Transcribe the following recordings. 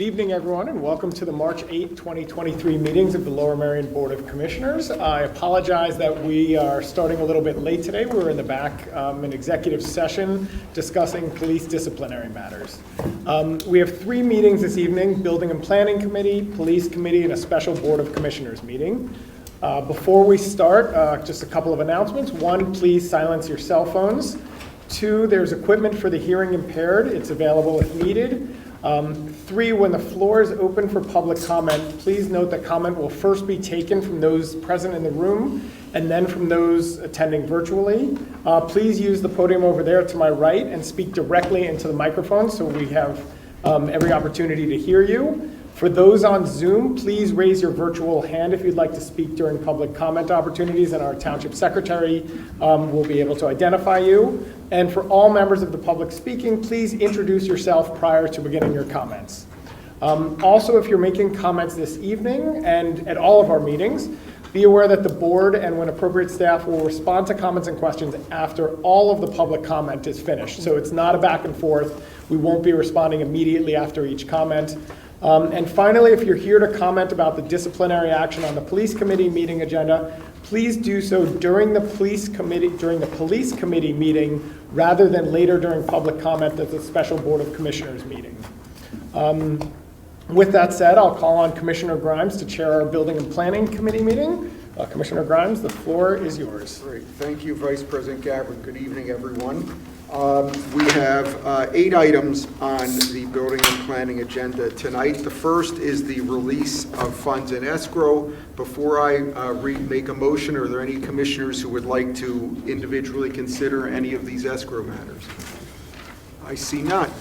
Good evening, everyone, and welcome to the March 8, 2023 meetings of the Lower Merion Board of Commissioners. I apologize that we are starting a little bit late today. We were in the back in executive session discussing police disciplinary matters. We have three meetings this evening: Building and Planning Committee, Police Committee, and a special Board of Commissioners meeting. Before we start, just a couple of announcements. One, please silence your cell phones. Two, there's equipment for the hearing impaired. It's available if needed. Three, when the floor is open for public comment, please note that comment will first be taken from those present in the room and then from those attending virtually. Please use the podium over there to my right and speak directly into the microphone so we have every opportunity to hear you. For those on Zoom, please raise your virtual hand if you'd like to speak during public comment opportunities, and our Township Secretary will be able to identify you. And for all members of the public speaking, please introduce yourself prior to beginning your comments. Also, if you're making comments this evening and at all of our meetings, be aware that the board and, when appropriate, staff will respond to comments and questions after all of the public comment is finished. So it's not a back and forth. We won't be responding immediately after each comment. And finally, if you're here to comment about the disciplinary action on the police committee meeting agenda, please do so during the police committee meeting rather than later during public comment at the special Board of Commissioners meeting. With that said, I'll call on Commissioner Grimes to chair our Building and Planning Committee meeting. Commissioner Grimes, the floor is yours. Great. Thank you, Vice President Gavin. Good evening, everyone. We have 8 items on the Building and Planning agenda tonight. The first is the release of funds in escrow. Before I make a motion, are there any commissioners who would like to individually consider any of these escrow matters? I see none.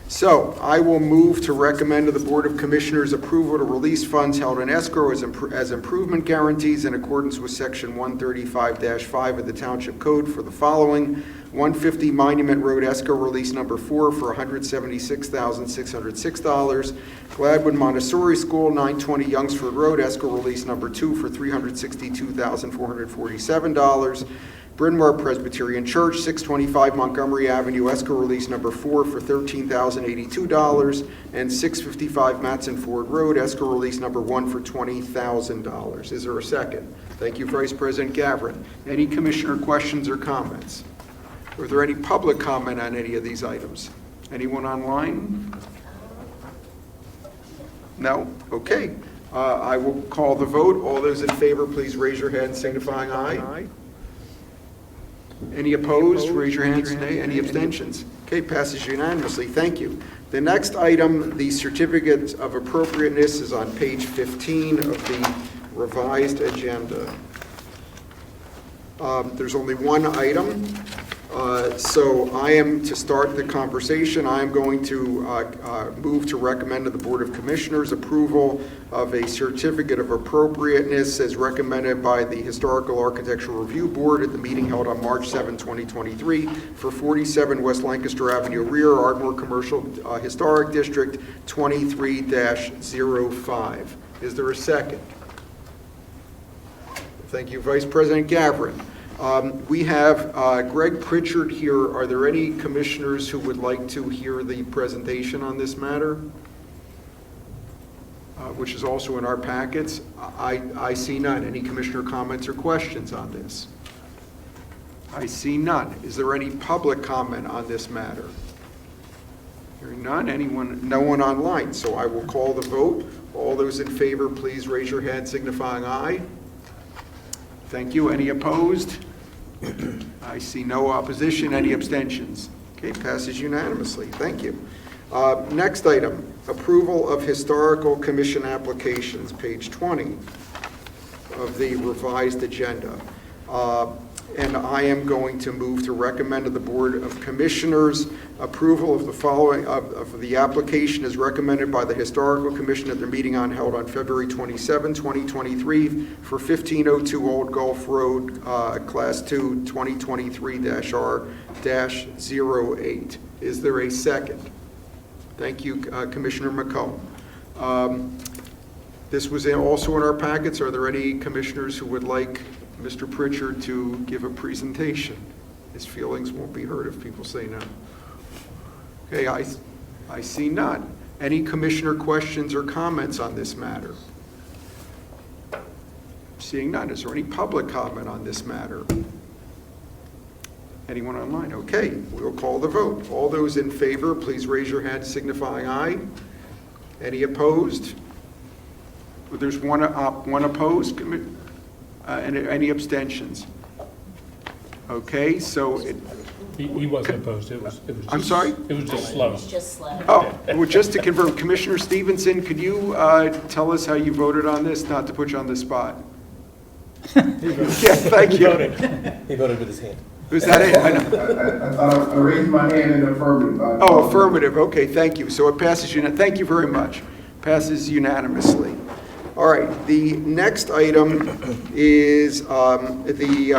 So I will move to recommend to the Board of Commissioners approval to release funds held in escrow as improvement guarantees in accordance with Section 135-5 of the Township Code for the following: 150 Monument Road escrow release number 4 for $176,606. Gladwin Montessori School, 920 Youngsford Road escrow release number 2 for $362,447. Bryn Mawr Presbyterian Church, 625 Montgomery Avenue, escrow release number 4 for $13,082, and 655 Matson Ford Road, escrow release number 1 for $20,000. Is there a second? Thank you, Vice President Gavin. Any commissioner questions or comments? Are there any public comment on any of these items? Anyone online? No? Okay. I will call the vote. All those in favor, please raise your hand signifying aye. Any opposed? Raise your hands. Nay. Any abstentions? Okay, passes unanimously. Thank you. The next item, the certificate of appropriateness, is on page 15 of the revised agenda. There's only one item. So I am, to start the conversation, I am going to move to recommend to the Board of Commissioners approval of a certificate of appropriateness as recommended by the Historical Architectural Review Board at the meeting held on March 7, 2023 for 47 West Lancaster Avenue rear, Ardmore Commercial Historic District 23-05. Is there a second? Thank you, Vice President Gavin. We have Greg Pritchard here. Are there any commissioners who would like to hear the presentation on this matter, which is also in our packets? I see none. Any commissioner comments or questions on this? I see none. Is there any public comment on this matter? Hearing none. Anyone? No one online. So I will call the vote. All those in favor, please raise your hand signifying aye. Thank you. Any opposed? I see no opposition. Any abstentions? Okay, passes unanimously. Thank you. Next item, approval of historical commission applications, page 20 of the revised agenda. And I am going to move to recommend to the Board of Commissioners approval of the following of the application as recommended by the Historical Commission at their meeting held on February 27, 2023 for 1502 Old Gulf Road, Class 2, 2023-R-08. Is there a second? Thank you, Commissioner McComb. This was also in our packets. Are there any commissioners who would like Mr. Pritchard to give a presentation? His feelings won't be hurt if people say no. Okay, I see none. Any commissioner questions or comments on this matter? Seeing none, is there any public comment on this matter? Anyone online? Okay, we'll call the vote. All those in favor, please raise your hand signifying aye. Any opposed? There's one opposed. And any abstentions? Okay, so He wasn't opposed, I'm sorry? It was just slow. It's just slow. Oh, well, just to confirm, Commissioner Stevenson, could you tell us how you voted on this, not to put you on the spot? Yeah, thank you. He voted with his hand. Was that it? I know. I thought I raised my hand in affirmative. Oh, affirmative, okay, thank you. So it passes, thank you very much. Passes unanimously. All right, the next item is the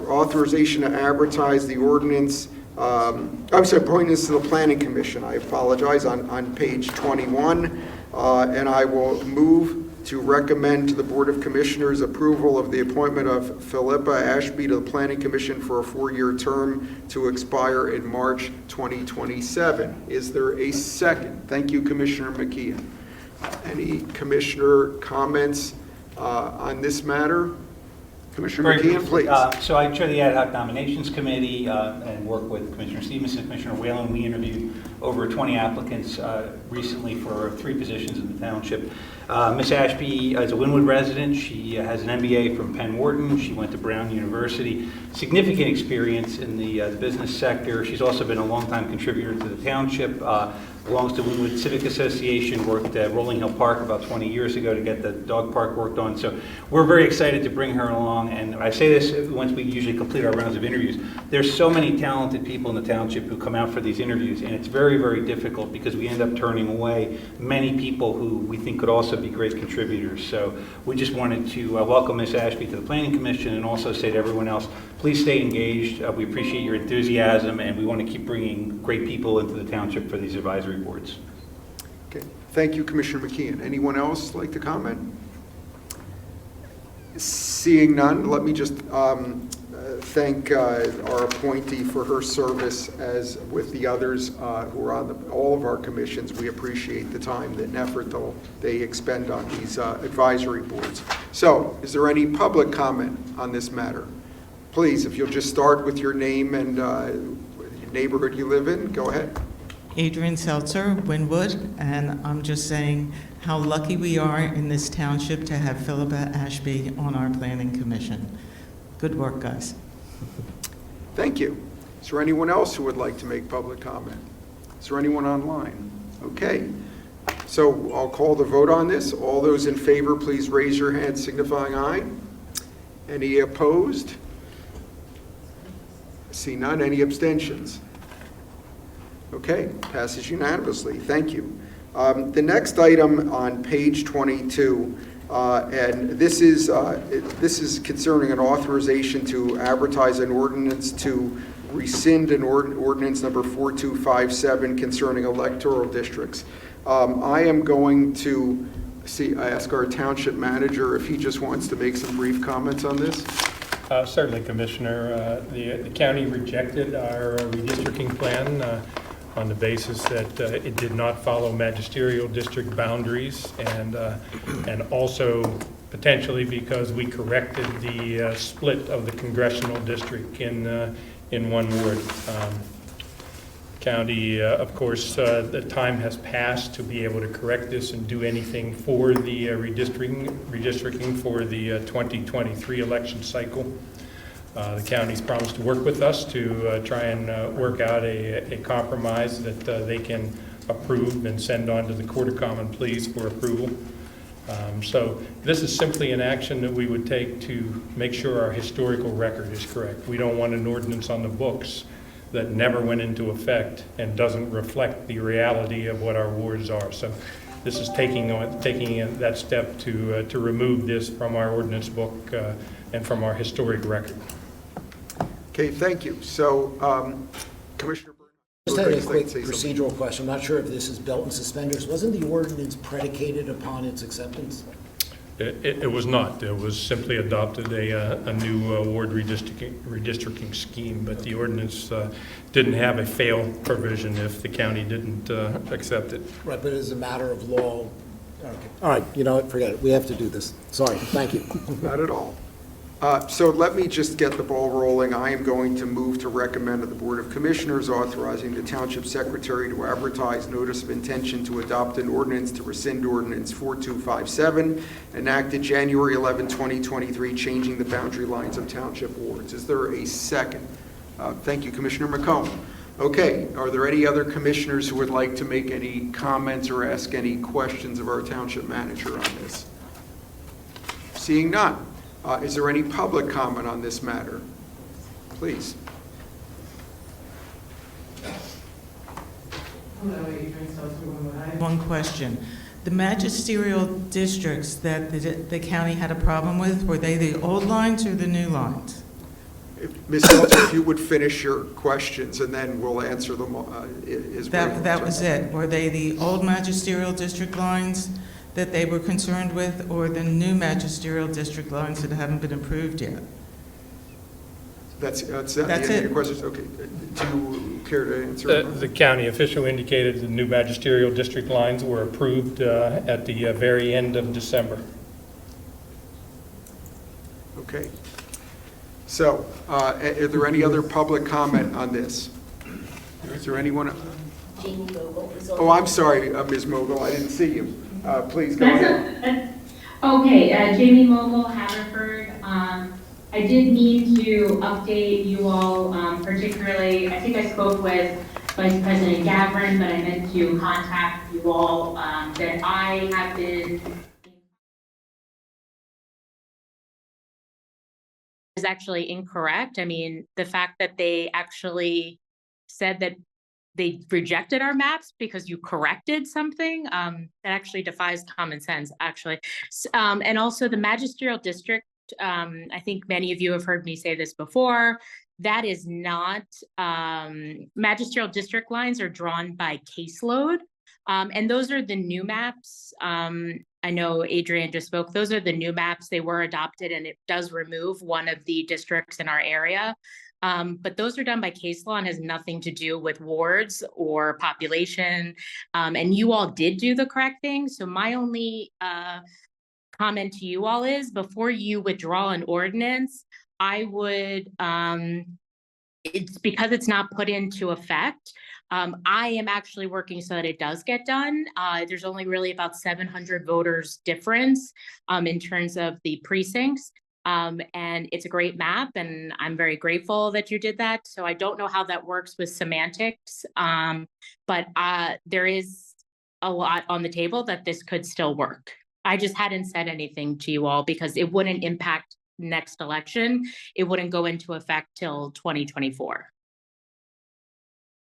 authorization to advertise the ordinance, I'm sorry, appointing this to the Planning Commission. I apologize, on page 21. And I will move to recommend to the Board of Commissioners approval of the appointment of Philippa Ashby to the Planning Commission for a 4-year term to expire in March 2027. Is there a second? Thank you, Commissioner McKeon. Any commissioner comments on this matter? Commissioner McKeon, please. So I chair the Ad hoc Nominations Committee and work with Commissioner Stevenson, Commissioner Whalen. We interviewed over 20 applicants recently for 3 positions in the township. Ms. Ashby is a Wynwood resident. She has an MBA from Penn Wharton. She went to Brown University. Significant experience in the business sector. She's also been a longtime contributor to the township. Belongs to Wynwood Civic Association, worked at Rolling Hill Park about 20 years ago to get the dog park worked on. So we're very excited to bring her along. And I say this once we usually complete our rounds of interviews. There's so many talented people in the township who come out for these interviews, and it's very, very difficult because we end up turning away many people who we think could also be great contributors. So we just wanted to welcome Ms. Ashby to the Planning Commission and also say to everyone else, please stay engaged. We appreciate your enthusiasm, and we want to keep bringing great people into the township for these advisory boards. Okay. Thank you, Commissioner McKeon. Anyone else like to comment? Seeing none, let me just thank our appointee for her service as with the others who are on all of our commissions. We appreciate the time and effort they expend on these advisory boards. So, is there any public comment on this matter? Please, if you'll just start with your name and neighborhood you live in, go ahead. Adrian Seltzer, Wynwood, and I'm just saying how lucky we are in this township to have Philippa Ashby on our Planning Commission. Good work, guys. Thank you. Is there anyone else who would like to make public comment? Is there anyone online? Okay. So I'll call the vote on this. All those in favor, please raise your hand signifying aye. Any opposed? See none. Any abstentions? Okay, passes unanimously. Thank you. The next item on page 22, and this is concerning an authorization to advertise an ordinance to rescind an ordinance number 4257 concerning electoral districts. I am going to ask our township manager if he just wants to make some brief comments on this. Certainly, Commissioner. The county rejected our redistricting plan on the basis that it did not follow magisterial district boundaries, and also potentially because we corrected the split of the congressional district in one ward. County, of course, the time has passed to be able to correct this and do anything for the redistricting for the 2023 election cycle. The county's promised to work with us to try and work out a compromise that they can approve and send on to the Court of Common Pleas for approval. So this is simply an action that we would take to make sure our historical record is correct. We don't want an ordinance on the books that never went into effect and doesn't reflect the reality of what our wards are. So this is taking that step to remove this from our ordinance book and from our historic record. Okay, thank you. So, Commissioner Just had a quick procedural question. I'm not sure if this is belt and suspenders. Wasn't the ordinance predicated upon its acceptance? It was not. It was simply adopted a new ward redistricting scheme, but the ordinance didn't have a fail provision if the county didn't accept it. Right, but as a matter of law, okay. All right, you know what, forget it. We have to do this. Sorry, thank you. Not at all. So let me just get the ball rolling. I am going to move to recommend to the Board of Commissioners authorizing the Township Secretary to advertise notice of intention to adopt an ordinance to rescind Ordinance 4257, enacted January 11, 2023, changing the boundary lines of township wards. Is there a second? Thank you, Commissioner McComb. Okay, are there any other commissioners who would like to make any comments or ask any questions of our township manager on this? Seeing none. Is there any public comment on this matter? Please. Hello, Adrian Seltzer. I have one question. The magisterial districts that the county had a problem with, were they the old lines or the new lines? Ms. Seltzer, if you would finish your questions, and then we'll answer them as well. That was it. Were they the old magisterial district lines that they were concerned with, or the new magisterial district lines that haven't been approved yet? That's the end of your questions? Okay. Do you care to answer? The county official indicated the new magisterial district lines were approved at the very end of December. Okay. So, are there any other public comment on this? Is there anyone? Jamie Vogel is Oh, I'm sorry, Ms. Mogul, I didn't see you. Please go ahead. Okay, Jamie Mogul, Haverford. I did mean to update you all, particularly, I think I spoke with Vice President Gavin, but I meant to contact you all, that I have been is actually incorrect. I mean, the fact that they actually said that they rejected our maps because you corrected something, that actually defies common sense, actually. And also the magisterial district, I think many of you have heard me say this before, that is not, magisterial district lines are drawn by caseload. And those are the new maps. I know Adrian just spoke. Those are the new maps. They were adopted, and it does remove one of the districts in our area. But those are done by case law and has nothing to do with wards or population. And you all did do the correct thing. So my only comment to you all is, before you withdraw an ordinance, I would, it's because it's not put into effect. I am actually working so that it does get done. There's only really about 700 voters difference in terms of the precincts. And it's a great map, and I'm very grateful that you did that. So I don't know how that works with semantics, but there is a lot on the table that this could still work. I just hadn't said anything to you all because it wouldn't impact next election. It wouldn't go into effect till 2024.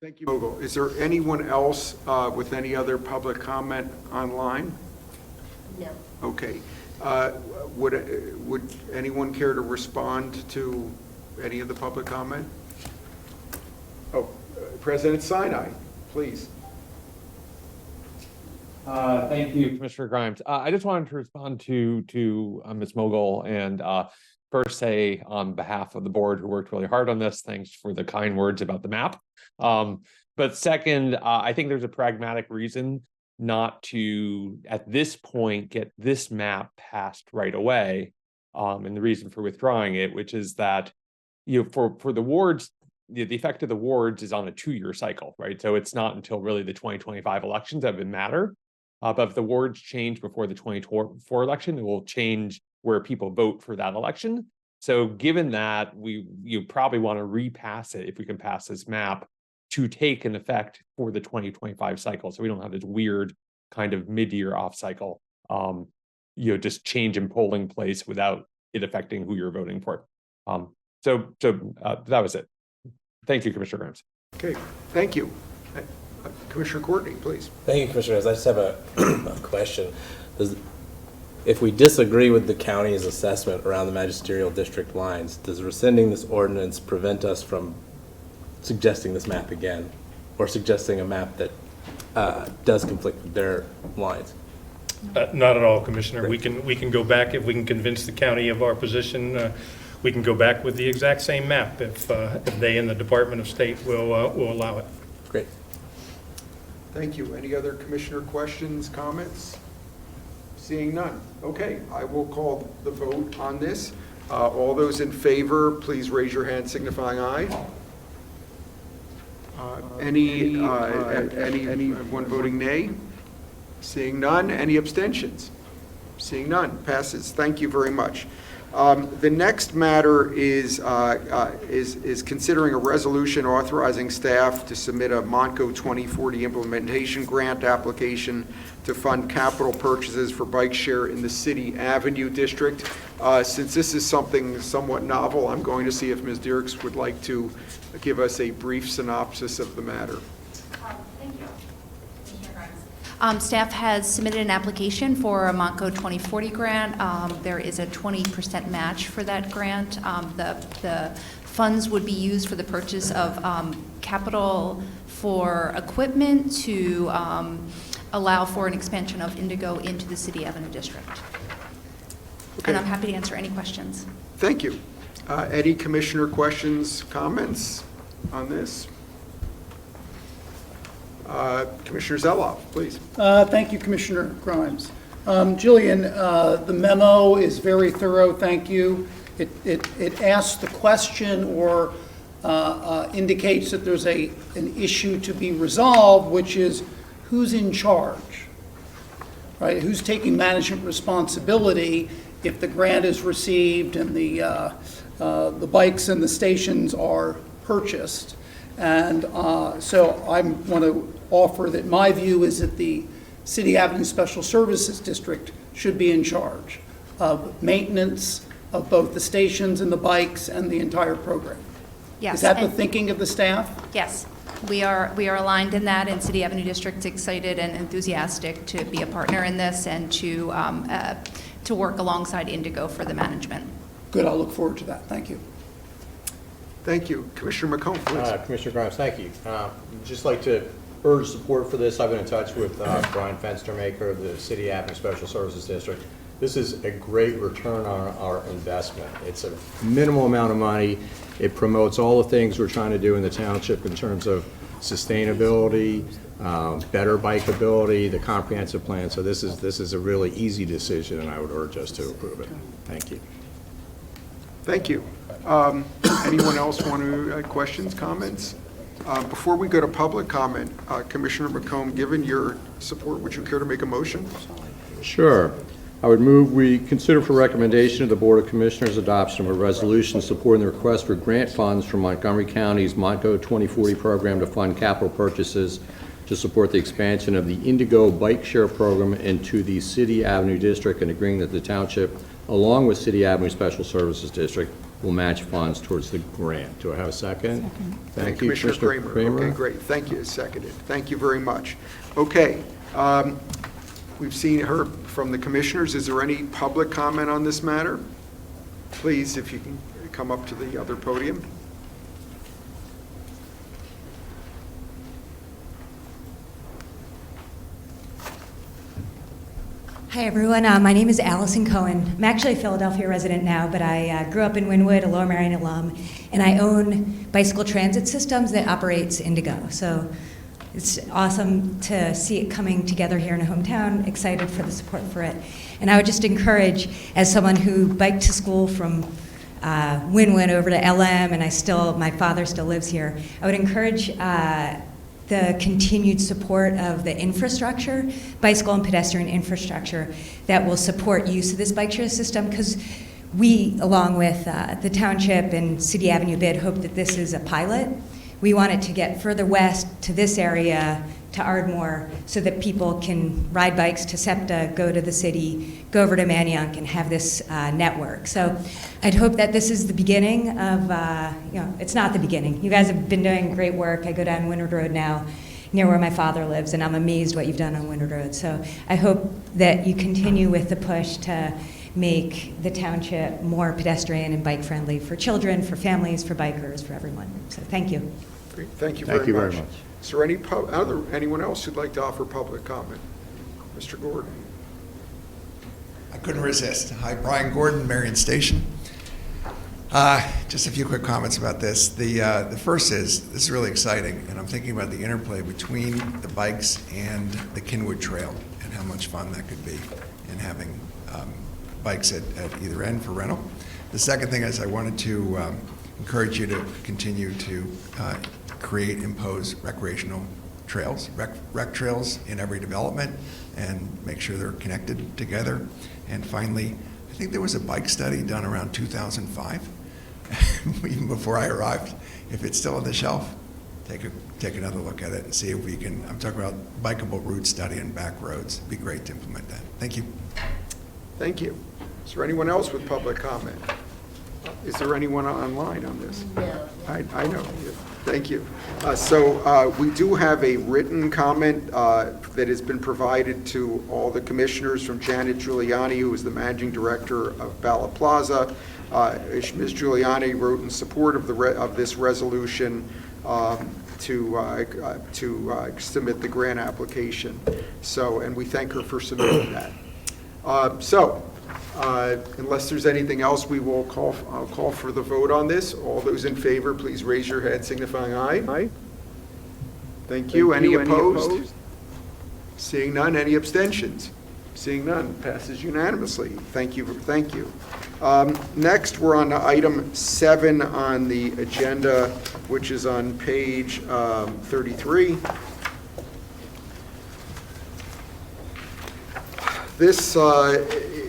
Thank you, Mogul. Is there anyone else with any other public comment online? No. Okay. Would anyone care to respond to any of the public comment? Oh, President Sinai, please. Thank you, Commissioner Grimes. I just wanted to respond to Ms. Mogul and first say on behalf of the board who worked really hard on this, thanks for the kind words about the map. But second, I think there's a pragmatic reason not to, at this point, get this map passed right away. And the reason for withdrawing it, which is that, you know, for the wards, the effect of the wards is on a 2-year cycle, right? So it's not until really the 2025 elections that would matter. But if the wards change before the 2024 election, it will change where people vote for that election. So given that, you probably want to repass it if we can pass this map to take an effect for the 2025 cycle. So we don't have this weird kind of mid-year off cycle, just change in polling place without it affecting who you're voting for. So that was it. Thank you, Commissioner Grimes. Okay, thank you. Commissioner Courtney, please. Thank you, Commissioners. I just have a question. If we disagree with the county's assessment around the magisterial district lines, does rescinding this ordinance prevent us from suggesting this map again, or suggesting a map that does conflict with their lines? Not at all, Commissioner. We can go back, if we can convince the county of our position, we can go back with the exact same map if they in the Department of State will allow it. Great. Thank you. Any other commissioner questions, comments? Seeing none. Okay, I will call the vote on this. All those in favor, please raise your hand signifying aye. Anyone voting nay? Seeing none. Any abstentions? Seeing none. Passes. Thank you very much. The next matter is considering a resolution authorizing staff to submit a Montco 2040 implementation grant application to fund capital purchases for bike share in the City Avenue District. Since this is something somewhat novel, I'm going to see if Ms. Dirks would like to give us a brief synopsis of the matter. Thank you. Staff has submitted an application for a Montco 2040 grant. There is a 20% match for that grant. The funds would be used for the purchase of capital for equipment to allow for an expansion of Indigo into the City Avenue District. Okay. And I'm happy to answer any questions. Thank you. Any commissioner questions, comments on this? Commissioner Zeloff, please. Thank you, Commissioner Grimes. Jillian, the memo is very thorough, thank you. It asks the question or indicates that there's an issue to be resolved, which is who's in charge, right? Who's taking management responsibility if the grant is received and the bikes and the stations are purchased. And so I want to offer that my view is that the City Avenue Special Services District should be in charge of maintenance of both the stations and the bikes and the entire program. Yes. Is that the thinking of the staff? Yes. We are aligned in that, and City Avenue District's excited and enthusiastic to be a partner in this and to work alongside Indigo for the management. Good, I'll look forward to that. Thank you. Thank you. Commissioner McComb, please. Commissioner Grimes, thank you. Just like to urge support for this. I've been in touch with Brian Fenstermaker of the City Avenue Special Services District. This is a great return on our investment. It's a minimal amount of money. It promotes all the things we're trying to do in the township in terms of sustainability, better bikeability, the comprehensive plan. So this is a really easy decision, and I would urge us to approve it. Thank you. Thank you. Anyone else want to, questions, comments? Before we go to public comment, Commissioner McComb, given your support, would you care to make a motion? Sure. I would move we consider for recommendation of the Board of Commissioners adoption of a resolution supporting the request for grant funds from Montgomery County's Montco 2040 program to fund capital purchases to support the expansion of the Indigo Bike Share program into the City Avenue District, and agreeing that the Township, along with City Avenue Special Services District, will match funds towards the grant. Do I have a second? Thank you, Commissioner Kramer. Okay, great. Thank you. Seconded. Thank you very much. Okay. We've heard from the commissioners. Is there any public comment on this matter? Please, if you can come up to the other podium. Hi, everyone. My name is Allison Cohen. I'm actually a Philadelphia resident now, but I grew up in Wynwood, a Lower Merion alum, and I own Bicycle Transit Systems that operates Indigo. So it's awesome to see it coming together here in a hometown, excited for the support for it. And I would just encourage, as someone who biked to school from Wynwood over to LM, and my father still lives here, I would encourage the continued support of the infrastructure, bicycle and pedestrian infrastructure, that will support use of this bike share system, because we, along with the Township and City Avenue Bid, hope that this is a pilot. We want it to get further west to this area, to Ardmore, so that people can ride bikes to SEPTA, go to the city, go over to Merion, and have this network. So I'd hope that this is the beginning of, it's not the beginning. You guys have been doing great work. I go down Wynwood Road now, near where my father lives, and I'm amazed what you've done on Wynwood Road. So I hope that you continue with the push to make the township more pedestrian and bike friendly for children, for families, for bikers, for everyone. So thank you. Great. Thank you very much. Is there anyone else who'd like to offer public comment? Mr. Gordon. I couldn't resist. Hi, Brian Gordon, Merion Station. Just a few quick comments about this. The first is, this is really exciting, and I'm thinking about the interplay between the bikes and the Kinwood Trail and how much fun that could be in having bikes at either end for rental. The second thing is I wanted to encourage you to continue to impose recreational trails, rec trails in every development, and make sure they're connected together. And finally, I think there was a bike study done around 2005, even before I arrived. If it's still on the shelf, take another look at it and see if we can, I'm talking about bikeable route study and back roads. It'd be great to implement that. Thank you. Thank you. Is there anyone else with public comment? Is there anyone online on this? No. I know. Thank you. So we do have a written comment that has been provided to all the commissioners from Janet Giuliani, who is the managing director of Bala Plaza. Ms. Giuliani wrote in support of this resolution to submit the grant application. So, and we thank her for submitting that. Unless there's anything else, I'll call for the vote on this. All those in favor, please raise your hand signifying aye. Aye. Thank you. Any opposed? Seeing none. Any abstentions? Seeing none. Passes unanimously. Thank you. Thank you. Next, we're on item 7 on the agenda, which is on page 33. This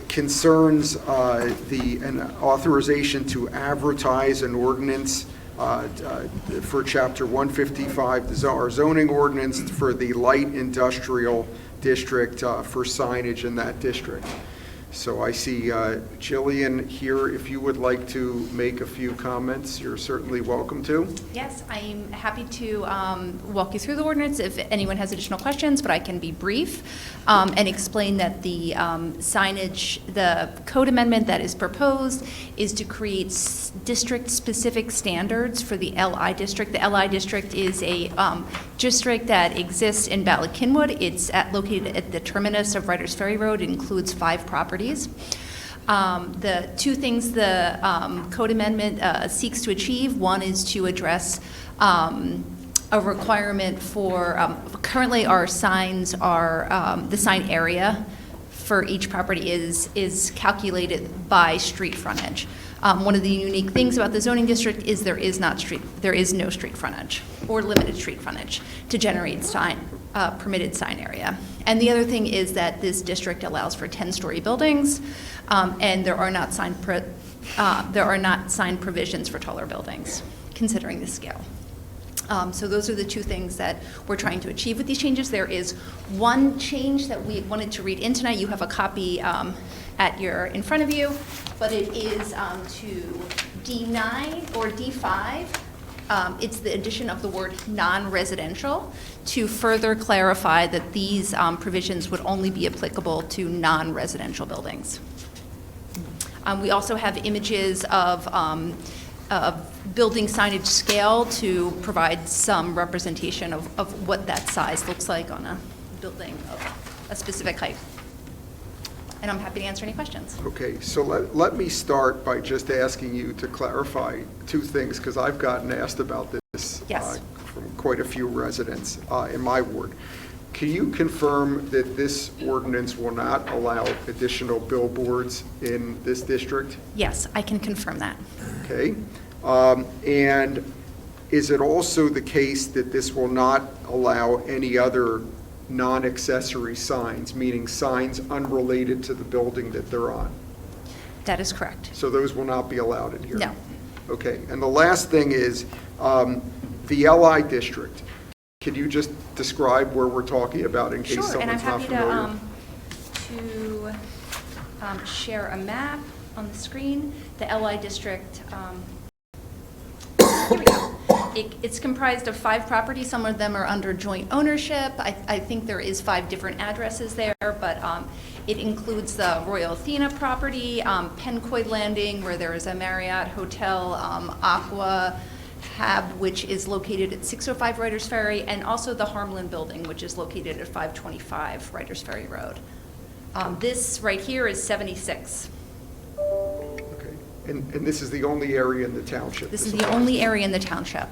concerns an authorization to advertise an ordinance for Chapter 155, our zoning ordinance for the light industrial district for signage in that district. So I see Jillian here. If you would like to make a few comments, you're certainly welcome to. Yes, I'm happy to walk you through the ordinance if anyone has additional questions, but I can be brief and explain that the signage, the code amendment that is proposed is to create district-specific standards for the LI district. The LI district is a district that exists in Bala-Cynwyd. It's located at the terminus of Writers Ferry Road. It includes 5 properties. The 2 things the code amendment seeks to achieve, one is to address a requirement for, currently our signs are, the sign area for each property is calculated by street frontage. One of the unique things about the zoning district is there is no street frontage or limited street frontage to generate permitted sign area. And the other thing is that this district allows for 10-story buildings, and there are not sign provisions for taller buildings, considering the scale. So those are the 2 things that we're trying to achieve with these changes. There is one change that we wanted to read in tonight. You have a copy in front of you, but it is to D9 or D5. It's the addition of the word non-residential to further clarify that these provisions would only be applicable to non-residential buildings. We also have images of building signage scale to provide some representation of what that size looks like on a building of a specific height. And I'm happy to answer any questions. Okay, so let me start by just asking you to clarify 2 things, because I've gotten asked about this from quite a few residents in my ward. Can you confirm that this ordinance will not allow additional billboards in this district? Yes, I can confirm that. Okay. And is it also the case that this will not allow any other non-accessory signs, meaning signs unrelated to the building that they're on? That is correct. So those will not be allowed in here? No. Okay. And the last thing is the LI district. Could you just describe where we're talking about in case someone's not familiar? Sure, and I'm happy to share a map on the screen. The LI district, here we go. It's comprised of 5 properties. Some of them are under joint ownership. I think there is 5 different addresses there, but it includes the Royal Athena property, Pencoy Landing, where there is a Marriott Hotel, Aqua Hab, which is located at 605 Writers Ferry, and also the Harmland Building, which is located at 525 Writers Ferry Road. This right here is 76. Okay. And this is the only area in the township? This is the only area in the township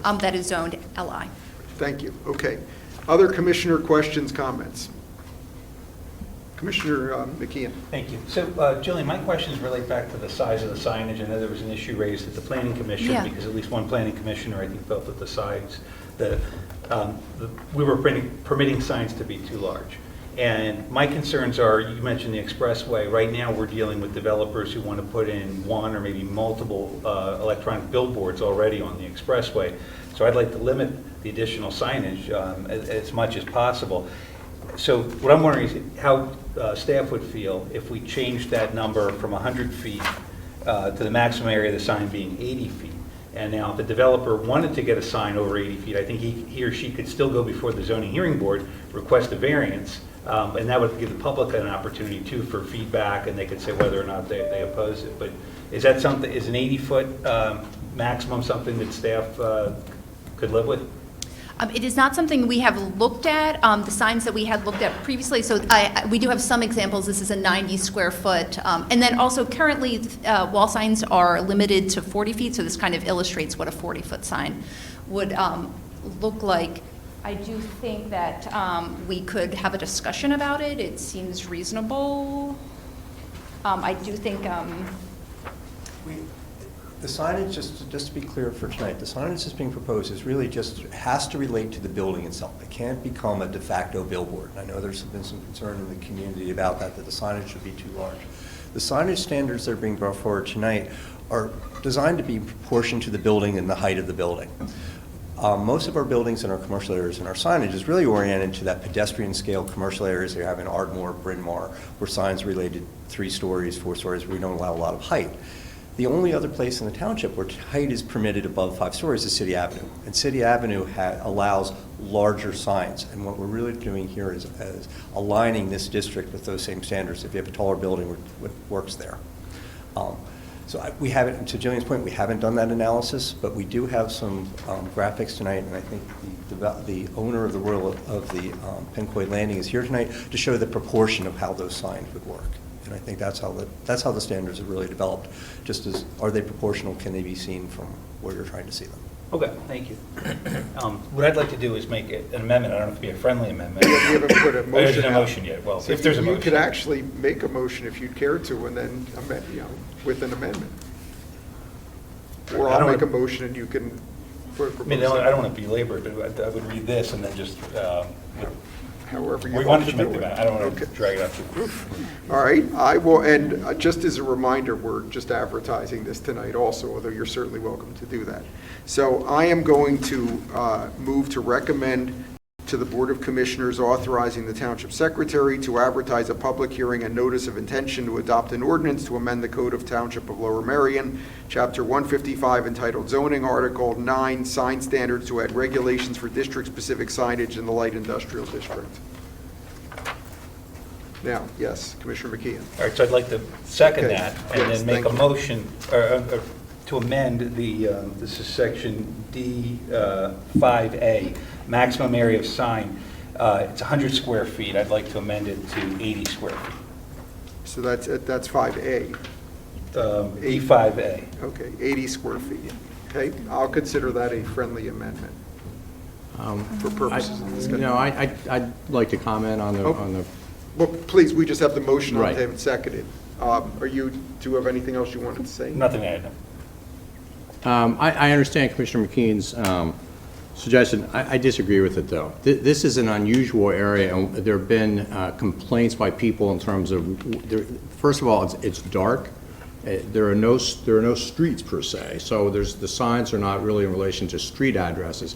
that is zoned LI. Thank you. Okay. Other commissioner questions, comments? Commissioner McKeon. Thank you. So, Jillian, my questions relate back to the size of the signage. I know there was an issue raised at the planning commission Yeah. because at least one planning commissioner, I think, felt that the sides, we were permitting signs to be too large. And my concerns are, you mentioned the expressway. Right now, we're dealing with developers who want to put in one or maybe multiple electronic billboards already on the expressway. So I'd like to limit the additional signage as much as possible. So what I'm wondering is how staff would feel if we changed that number from 100 feet to the maximum area of the sign being 80 feet. And now if the developer wanted to get a sign over 80 feet, I think he or she could still go before the zoning hearing board, request a variance, and that would give the public an opportunity too for feedback, and they could say whether or not they oppose it. But is that something, is an 80-foot maximum something that staff could live with? It is not something we have looked at, the signs that we had looked at previously, so we do have some examples. This is a 90 square foot. And then also currently, wall signs are limited to 40 feet, so this kind of illustrates what a 40-foot sign would look like. I do think that we could have a discussion about it. It seems reasonable. I do think... The signage, just to be clear for tonight, the signage that's being proposed is really just, has to relate to the building itself. It can't become a de facto billboard. I know there's been some concern in the community about that the signage should be too large. The signage standards that are being brought forward tonight are designed to be proportioned to the building and the height of the building. Most of our buildings in our commercial areas and our signage is really oriented to that pedestrian scale commercial areas that you have in Ardmore, Bryn Mawr, where signs related 3 stories, 4 stories, where we don't allow a lot of height. The only other place in the township where height is permitted above 5 stories is City Avenue. And City Avenue allows larger signs. And what we're really doing here is aligning this district with those same standards. If you have a taller building, what works there. So we haven't, to Jillian's point, we haven't done that analysis, but we do have some graphics tonight, and I think the owner of the Pencoy Landing is here tonight to show the proportion of how those signs would work. And I think that's how the standards are really developed. Just as, are they proportional? Can they be seen from where you're trying to see them? Okay, thank you. What I'd like to do is make an amendment. I don't know if it'd be a friendly amendment. We haven't put a motion There's a out. motion yet. Well, So if there's a motion. You could actually make a motion if you'd care to, and then amend, with an amendment. Or I'll make a motion and you can. I mean, I don't want to belabor it, but I would read this and then just. However you Why want don't to you do make it. the, I don't want to drag it out too. All right, I will, and just as a reminder, we're just advertising this tonight also, although you're certainly welcome to do that. So I am going to move to recommend to the Board of Commissioners authorizing the Township Secretary to advertise a public hearing and notice of intention to adopt an ordinance to amend the Code of Township of Lower Merion, Chapter 155, entitled Zoning, Article 9, Sign Standards, to add regulations for district-specific signage in the Light Industrial District. Now, yes, Commissioner McKeon. All right, so I'd like to second Okay. that and Yes, then make thank a you. motion to amend the, this is section D5A, maximum area of sign. It's 100 square feet. I'd like to amend it to 80 square feet. So that's 5A. D5A. Okay, 80 square feet. Okay, I'll consider that a friendly amendment for purposes of discussion. I'd like to comment on the. Well, please, we just have the motion on Right. the table seconded. Do you have anything else you wanted to say? Nothing to add. I understand Commissioner McKeon's suggestion. I disagree with it, though. This is an unusual area, and there have been complaints by people in terms of, first of all, it's dark. There are no streets per se, so the signs are not really in relation to street addresses.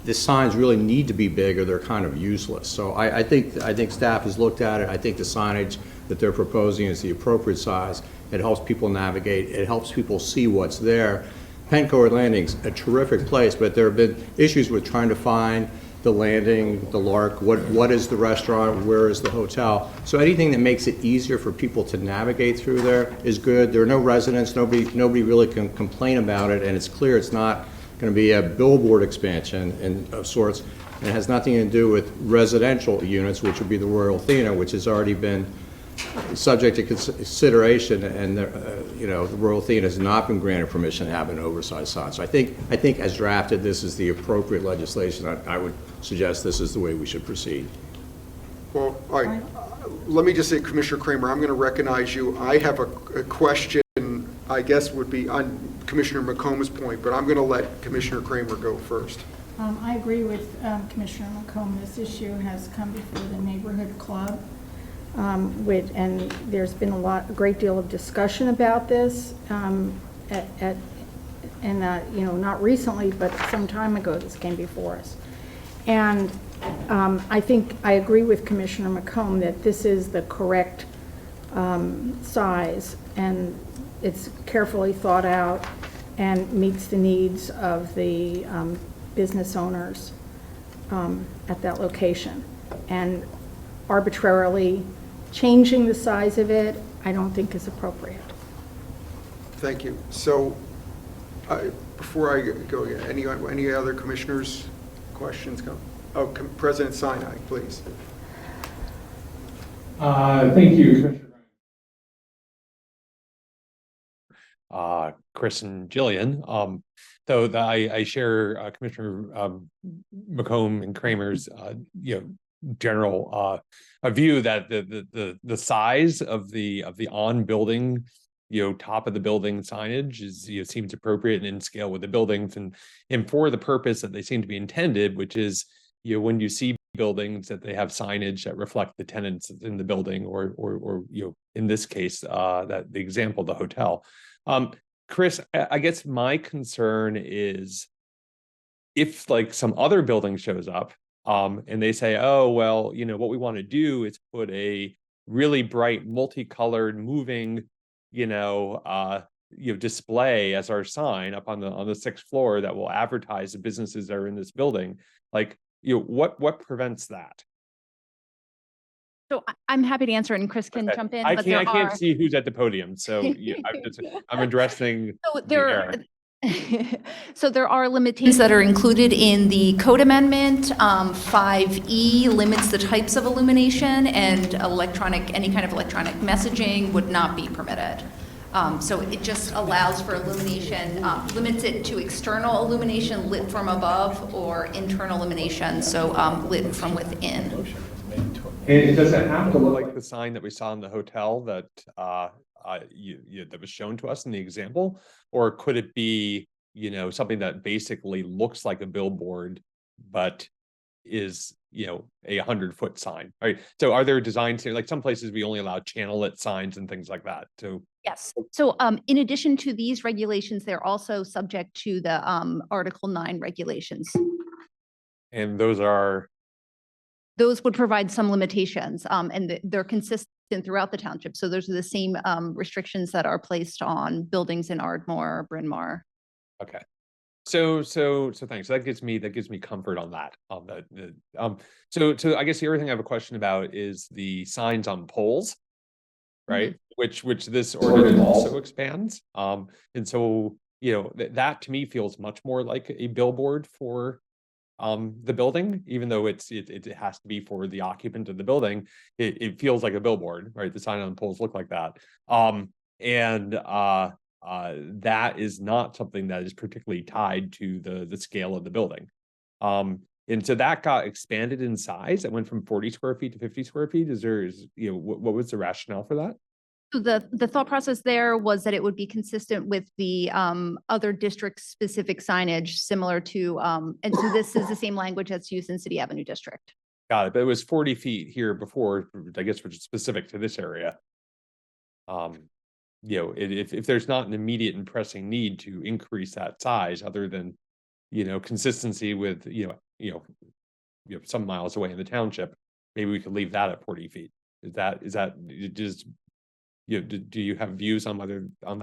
The signs really need to be big, or they're kind of useless. So I think staff has looked at it. I think the signage that they're proposing is the appropriate size. It helps people navigate. It helps people see what's there. Pencoy Landing's a terrific place, but there have been issues with trying to find the landing, the Lark, what is the restaurant, where is the hotel. So anything that makes it easier for people to navigate through there is good. There are no residents, nobody really can complain about it, and it's clear it's not going to be a billboard expansion of sorts. And it has nothing to do with residential units, which would be the Royal Athena, which has already been subject to consideration, and you know, the Royal Athena has not been granted permission to have an oversized sign. So I think as drafted, this is the appropriate legislation. I would suggest this is the way we should proceed. Well, all right, let me just say, Commissioner Kramer, I'm going to recognize you. I have a question, I guess, would be on Commissioner McComb's point, but I'm going to let Commissioner Kramer go first. I agree with Commissioner McComb. This issue has come before the neighborhood club, and there's been a great deal of discussion about this you know, not recently, but some time ago this came before us. And I think I agree with Commissioner McComb that this is the correct size, and it's carefully thought out and meets the needs of the business owners at that location. And arbitrarily changing the size of it, I don't think is appropriate. Thank you. So before I go, any other commissioners' questions come? Oh, President Sinai, please. Thank you, Commissioner. Chris and Jillian. Though I share Commissioner McComb and Kramer's general view that the size of the on building, top of the building signage is seems appropriate and in scale with the buildings and for the purpose that they seem to be intended, which is when you see buildings that they have signage that reflect the tenants in the building, or in this case that the example, the hotel. Chris, I guess my concern is if like some other building shows up and they say, oh, well, what we want to do is put a really bright, multicolored, moving, display as our sign up on the 6th floor that will advertise the businesses that are in this building. Like, what prevents that? So I'm happy to answer it, and Chris can jump in. I can't see who's at the podium, so I'm addressing So there are limitations that are included in the code amendment. 5E limits the types of illumination, and any kind of electronic messaging would not be permitted. So it just allows for illumination, limits it to external illumination lit from above, or internal illumination, so lit from within. And does it have to look like the sign that we saw in the hotel that that was shown to us in the example, or could it be something that basically looks like a billboard but is a 100-foot sign? All right, so are there designs here, like some places we only allow channel lit signs and things like that? So yes, so in addition to these regulations, they're also subject to the Article 9 regulations, and those would provide some limitations, and they're consistent throughout the township. So those are the same restrictions that are placed on buildings in Ardmore, Bryn Mawr. Okay. So thanks. That gives me comfort on that. So I guess the other thing I have a question about is the signs on poles, right? Mm-hmm. Which this ordinance also expands. And so that to me feels much more like a billboard for the building, even though it has to be for the occupant of the building. It feels like a billboard, right? The sign on the poles look like that. That is not something that is particularly tied to the scale of the building. And so that got expanded in size. It went from 40 square feet to 50 square feet. What was the rationale for that? So the thought process there was that it would be consistent with the other district specific signage, similar to, and so this is the same language that's used in City Avenue District. Got it, but it was 40 feet here before, I guess, which is specific to this area. If there's not an immediate and pressing need to increase that size, other than, consistency with, some miles away in the township, maybe we could leave that at 40 feet. Is that just, do you have views on that? I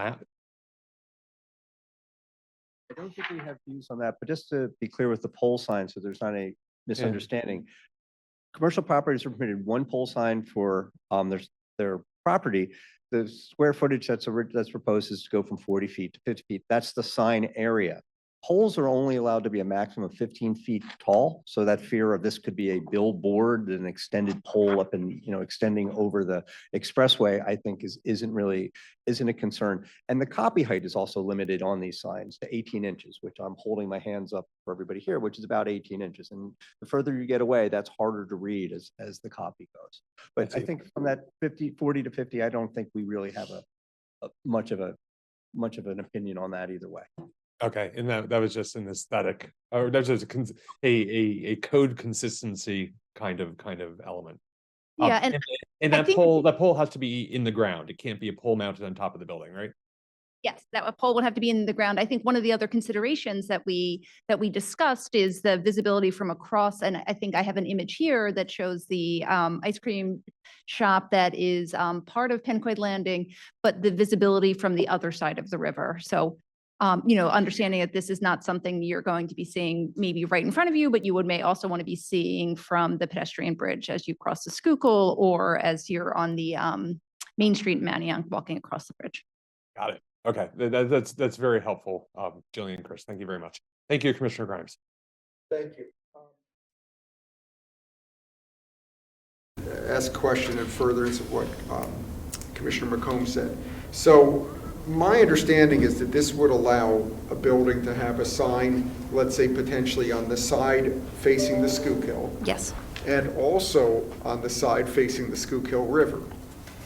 don't think we have views on that, but just to be clear with the pole sign, so there's not a misunderstanding. Commercial properties are permitted one pole sign for their property. The square footage that's proposed is to go from 40 feet to 50 feet. That's the sign area. poles are only allowed to be a maximum of 15 feet tall. So that fear of this could be a billboard, an extended pole up and, extending over the expressway, I think isn't a concern. And the copy height is also limited on these signs to 18 inches, which I'm holding my hands up for everybody here, which is about 18 inches. And the further you get away, that's harder to read as the copy goes. But I think from that 40 to 50, I don't think we really have much of an opinion on that either way. Okay, and that was just an aesthetic, or that was just a code consistency kind of element. Yeah, and I that think- pole has to be in the ground. It can't be a pole mounted on top of the building, right? Yes, that pole would have to be in the ground. I think one of the other considerations that we discussed is the visibility from across, and I think I have an image here that shows the ice cream shop that is part of Pencoed Landing, but the visibility from the other side of the river. So, understanding that this is not something you're going to be seeing maybe right in front of you, but you may also want to be seeing from the pedestrian bridge as you cross the Schuylkill or as you're on the Main Street in Merion walking across the bridge. Got it. Okay, that's very helpful, Jillian and Chris. Thank you very much. Thank you, Commissioner Grimes. Thank you. Ask a question in furtherance of what Commissioner McComb said. So my understanding is that this would allow a building to have a sign, let's say potentially on the side facing the Schuylkill. Yes. And also on the side facing the Schuylkill River.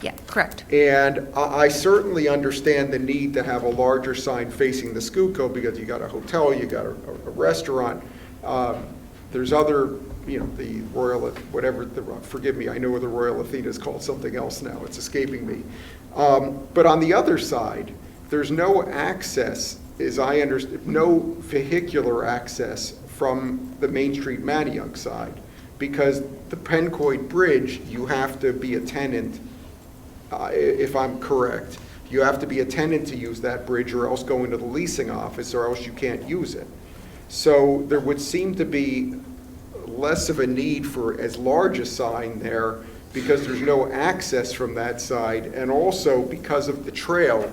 Yeah, correct. And I certainly understand the need to have a larger sign facing the Schuylkill because you got a hotel, you got a restaurant. There's other, the Royal, forgive me, I know the Royal Athena is called something else now. It's escaping me. But on the other side, there's no access, as I understand, no vehicular access from the Main Street Manayunk side. Because the Pencoed Bridge, you have to be a tenant. If I'm correct, you have to be a tenant to use that bridge or else go into the leasing office or else you can't use it. So there would seem to be less of a need for as large a sign there because there's no access from that side. And also because of the trail,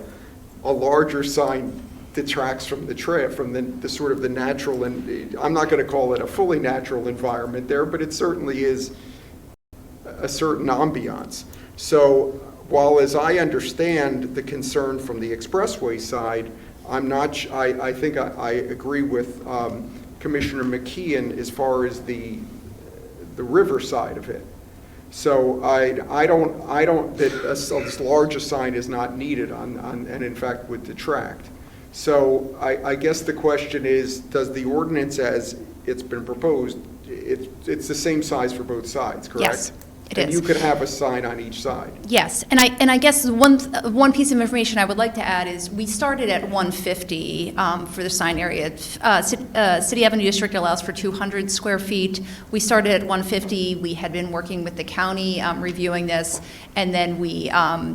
a larger sign detracts from the trail, from the sort of the natural, and I'm not going to call it a fully natural environment there, but it certainly is a certain ambiance. So while as I understand the concern from the expressway side, I think I agree with Commissioner McKeon as far as the river side of it. So I don't that as large a sign is not needed and in fact would detract. So I guess the question is, does the ordinance as it's been proposed, it's the same size for both sides, correct? Yes. It and is. you could have a sign on each side. Yes, and I guess one piece of information I would like to add is we started at 150 for the sign area. City Avenue District allows for 200 square feet. We started at 150. We had been working with the county reviewing this, and then we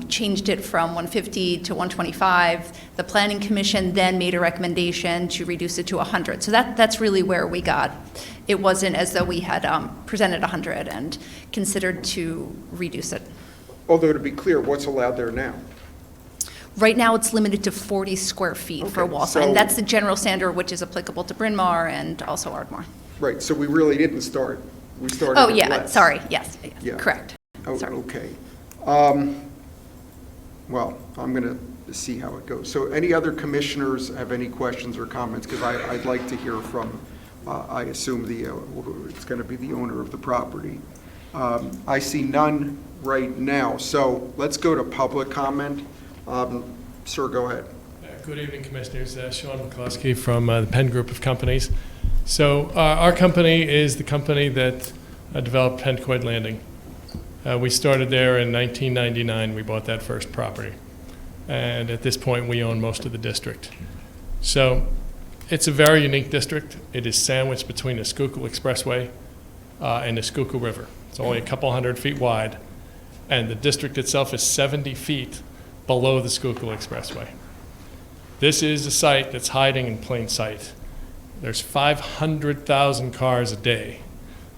changed it from 150 to 125. The Planning Commission then made a recommendation to reduce it to 100. So that's really where we got. It wasn't as though we had presented 100 and considered to reduce it. Although to be clear, what's allowed there now? Right now, it's limited to 40 square feet for a wall sign. so- That's the general standard, which is applicable to Bryn Mawr and also Ardmore. Right, so we really didn't start. We started Oh, at yeah, less. sorry, yes, Yeah. correct. Oh, Sorry. okay. Well, I'm going to see how it goes. So any other commissioners have any questions or comments? Because I'd like to hear from, I assume it's going to be the owner of the property. I see none right now. So let's go to public comment. Sir, go ahead. Good evening, Commissioners. Sean McCloskey from the Penn Group of Companies. So our company is the company that developed Pencoed Landing. We started there in 1999. We bought that first property. And at this point, we own most of the district. So it's a very unique district. It is sandwiched between the Schuylkill Expressway and the Schuylkill River. It's only a couple hundred feet wide. And the district itself is 70 feet below the Schuylkill Expressway. This is a site that's hiding in plain sight. There's 500,000 cars a day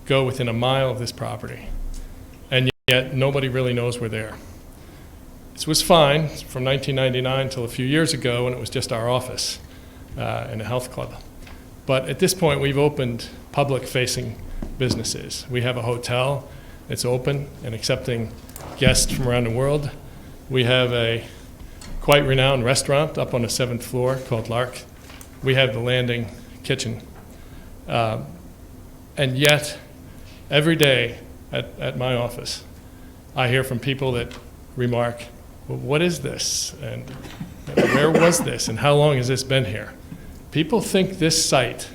go within a mile of this property. And yet nobody really knows we're there. This was fine from 1999 until a few years ago when it was just our office and a health club. But at this point, we've opened public-facing businesses. We have a hotel that's open and accepting guests from around the world. We have a quite renowned restaurant up on the 7th floor called Lark. We have the Landing Kitchen. And yet, every day at my office, I hear from people that remark, well, what is this? And where was this? And how long has this been here? People think this site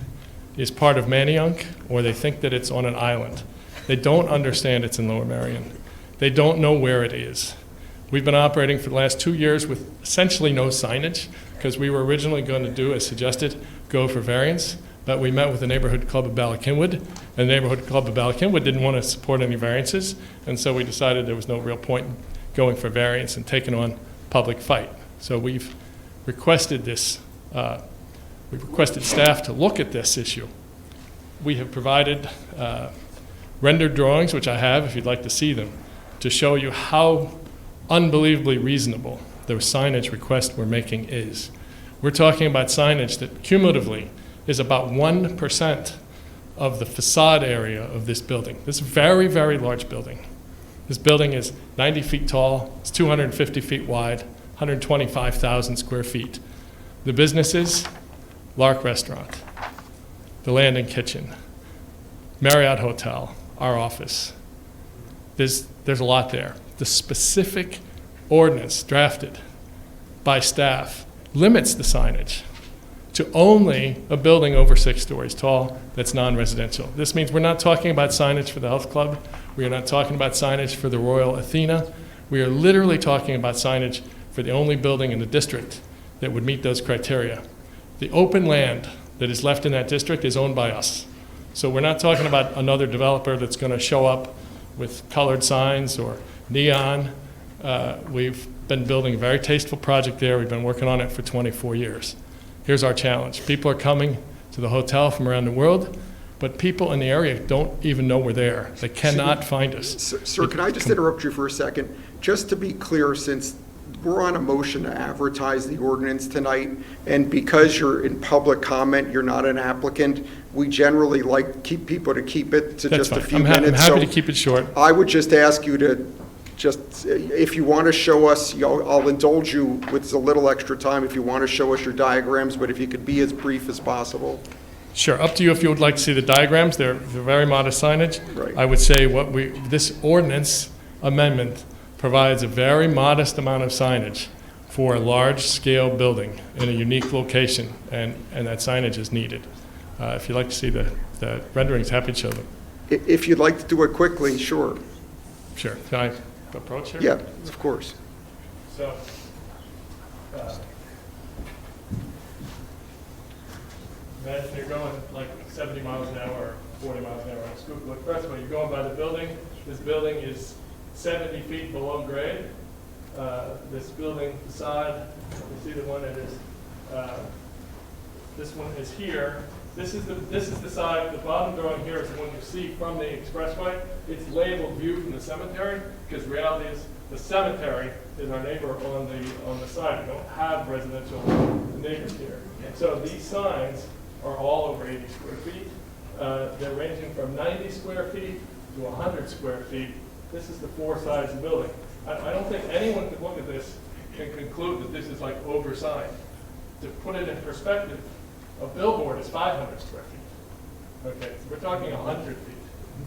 is part of Merion, or they think that it's on an island. They don't understand it's in Lower Merion. They don't know where it is. We've been operating for the last 2 years with essentially no signage, because we were originally going to do, as suggested, go for variance. But we met with the Neighborhood Club of Ballackinwood, and the Neighborhood Club of Ballackinwood didn't want to support any variances, and so we decided there was no real point in going for variance and taking on public fight. So we've requested this, we've requested staff to look at this issue. We have provided rendered drawings, which I have if you'd like to see them, to show you how unbelievably reasonable the signage request we're making is. We're talking about signage that cumulatively is about 1% of the facade area of this building. This very, very large building. This building is 90 feet tall, it's 250 feet wide, 125,000 square feet. The businesses, Lark Restaurant, the Landing Kitchen, Marriott Hotel, our office. There's a lot there. The specific ordinance drafted by staff limits the signage to only a building over 6 stories tall that's non-residential. This means we're not talking about signage for the health club. We are not talking about signage for the Royal Athena. We are literally talking about signage for the only building in the district that would meet those criteria. The open land that is left in that district is owned by us. So we're not talking about another developer that's going to show up with colored signs or neon. We've been building a very tasteful project there. We've been working on it for 24 years. Here's our challenge. People are coming to the hotel from around the world, but people in the area don't even know we're there. They cannot find us. Sir, can I just interrupt you for a second? Just to be clear, since we're on a motion to advertise the ordinance tonight, and because you're in public comment, you're not an applicant, we generally like people to keep it to That's just a fine. few I'm minutes. happy So to keep it short. I would just ask you to just, if you want to show us, I'll indulge you with a little extra time if you want to show us your diagrams, but if you could be as brief as possible. Sure, up to you if you would like to see the diagrams. They're very modest signage. Right. I would say this ordinance amendment provides a very modest amount of signage for a large-scale building in a unique location, and that signage is needed. If you'd like to see the renderings, happy to show them. If you'd like to do it quickly, sure. Sure. Can I approach here? Yeah, of course. So, imagine you're going like 70 miles an hour or 40 miles an hour on a Schuylkill Expressway. You're going by the building. This building is 70 feet below grade. This building facade, you see the one that is, this one is here. This is the side, the bottom drawing here is the one you see from the expressway. It's labeled view from the cemetery, because the reality is the cemetery is our neighbor on the side. We don't have residential neighbors here. So these signs are all over 80 square feet. They're ranging from 90 square feet to 100 square feet. This is the 4 sides of the building. I don't think anyone could look at this and conclude that this is like oversized. To put it in perspective, a billboard is 500 square feet. Okay, so we're talking 100 feet,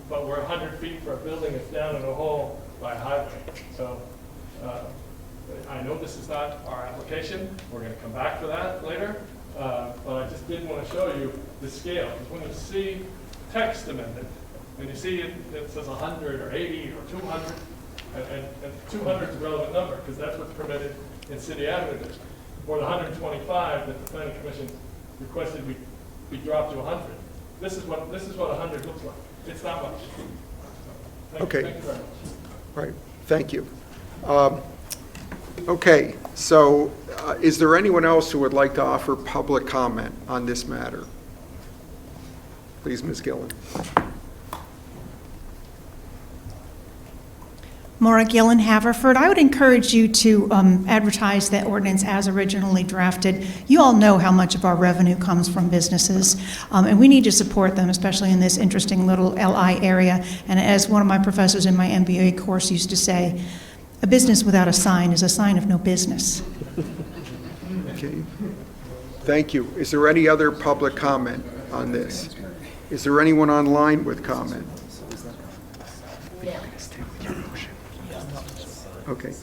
but we're 100 feet for a building that's down in a hole by a highway. So I know this is not our application. We're going to come back to that later, but I just did want to show you the scale. Because when you see text amendment, and you see it says 100 or 80 or 200, and 200 is a relevant number because that's what's permitted in City Avenue District, or the 125 that the Planning Commission requested we drop to 100. This is what 100 looks like. It's not much. Okay. Thank you very much. Right, thank you. Okay, so is there anyone else who would like to offer public comment on this matter? Please, Ms. Gillen. Maura Gillen, Haverford. I would encourage you to advertise that ordinance as originally drafted. You all know how much of our revenue comes from businesses, and we need to support them, especially in this interesting little LI area. And as one of my professors in my MBA course used to say, a business without a sign is a sign of no business. Okay. Thank you. Is there any other public comment on this? Is there anyone online with comment? Okay.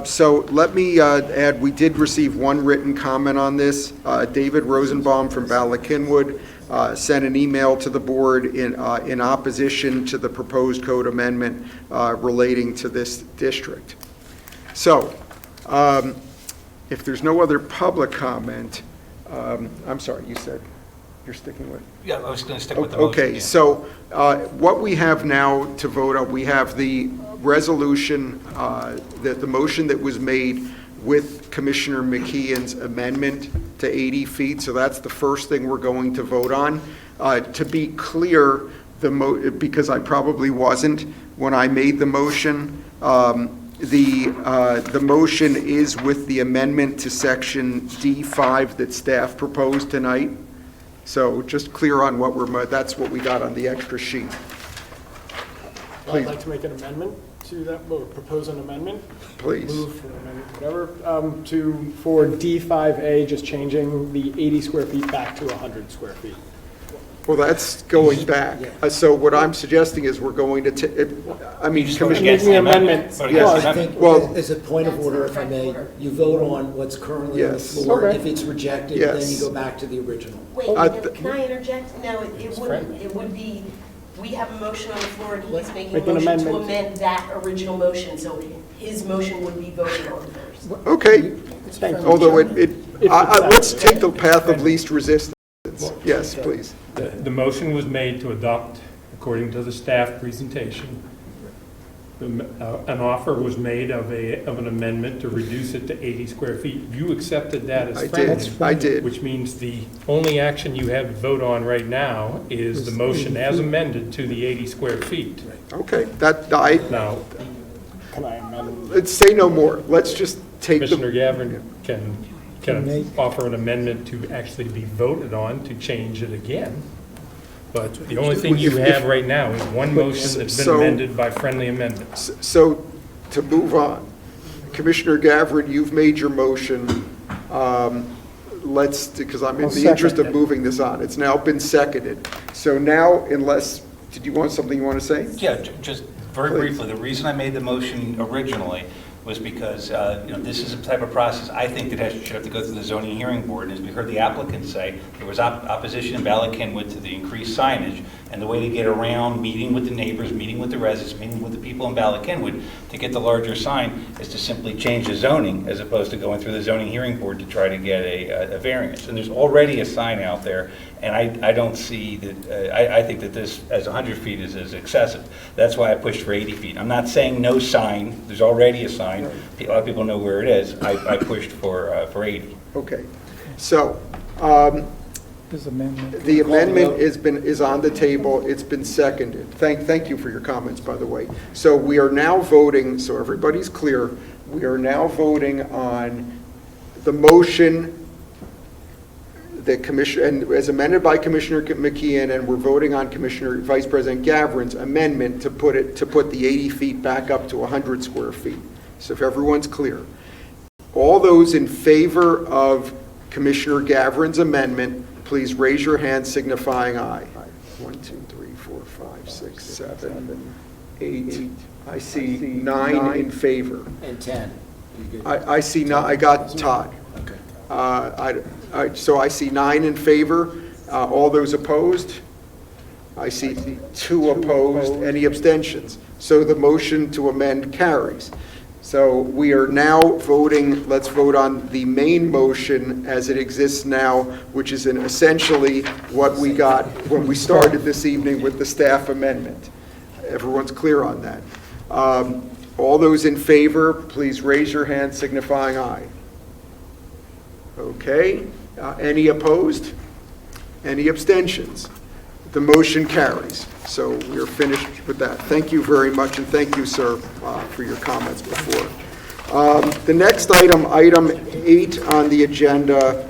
So let me add, we did receive one written comment on this. David Rosenbaum from Bala-Cynwyd sent an email to the board in opposition to the proposed code amendment relating to this district. So if there's no other public comment, I'm sorry, you said you're sticking with? Yeah, I was going to stick with the motion. Okay, yeah. so what we have now to vote on, we have the resolution, that the motion that was made with Commissioner McKeon's amendment to 80 feet. So that's the first thing we're going to vote on. To be clear, because I probably wasn't when I made the motion, the motion is with the amendment to section D5 that staff proposed tonight. So just clear on what that's what we got on the extra sheet. I'd like to make an amendment to that, or propose an amendment. Please. Move for an amendment, whatever, for D5A, just changing the 80 square feet back to 100 square feet. Well, that's going back. So what I'm suggesting is we're going to, Commissioner. Making an amendment. Yes. I think, Well, as a point of order, if I may, you vote on what's currently on the Yes. floor. Okay. If it's rejected, Yes. then you go back to the original. Wait, can I interject? No, it wouldn't. It would be, we have a motion on the floor and he's making a Make an motion to amendment. amend that original motion, so his motion would be voted on first. Okay, although let's take the path of least resistance. Yes, please. The motion was made to adopt, according to the staff presentation. An offer was made of an amendment to reduce it to 80 square feet. You accepted that as friendly. I did. Which means the only action you have to vote on right now is the motion as amended to the 80 square feet. Okay, Now, Can I amend? let's say no more. Let's just take Commissioner Gavin can offer an amendment to actually be voted on to change it again. But the only thing you have right now is one motion that's been amended by friendly amendments. So, to move on, Commissioner Gavin, you've made your motion. Because I'm in the interest of moving this on. It's now been seconded. So now, did you want something you want to say? Yeah, just very briefly, the reason I made the motion originally was because this is a type of process I think that should have to go through the zoning hearing board. And as we heard the applicant say, there was opposition in Bala-Cynwyd to the increased signage, and the way to get around meeting with the neighbors, meeting with the residents, meeting with the people in Bala-Cynwyd to get the larger sign is to simply change the zoning as opposed to going through the zoning hearing board to try to get a variance. And there's already a sign out there, and I don't see that, I think that this, as 100 feet is excessive. That's why I pushed for 80 feet. I'm not saying no sign, there's already a sign. A lot of people know where it is. I pushed for 80. Okay, so the amendment is on the table. It's been seconded. Thank you for your comments, by the way. So we are now voting, so everybody's clear, we are now voting on the motion that as amended by Commissioner McKeon, and we're voting on Commissioner Vice President Gavrin's amendment to put the 80 feet back up to 100 square feet. So if everyone's clear. All those in favor of Commissioner Gavrin's amendment, please raise your hand signifying aye. 1, 2, 3, 4, 5, 6, 7, 8. I see 9 in favor. And 10. I see 9. I got Todd. Okay. So I see 9 in favor. All those opposed? I see 2 opposed. Any abstentions? So the motion to amend carries. So we are now voting, let's vote on the main motion as it exists now, which is essentially what we got when we started this evening with the staff amendment. Everyone's clear on that. All those in favor, please raise your hand signifying aye. Okay. Any opposed? Any abstentions? The motion carries. So we're finished with that. Thank you very much, and thank you, sir, for your comments before. The next item, item 8 on the agenda,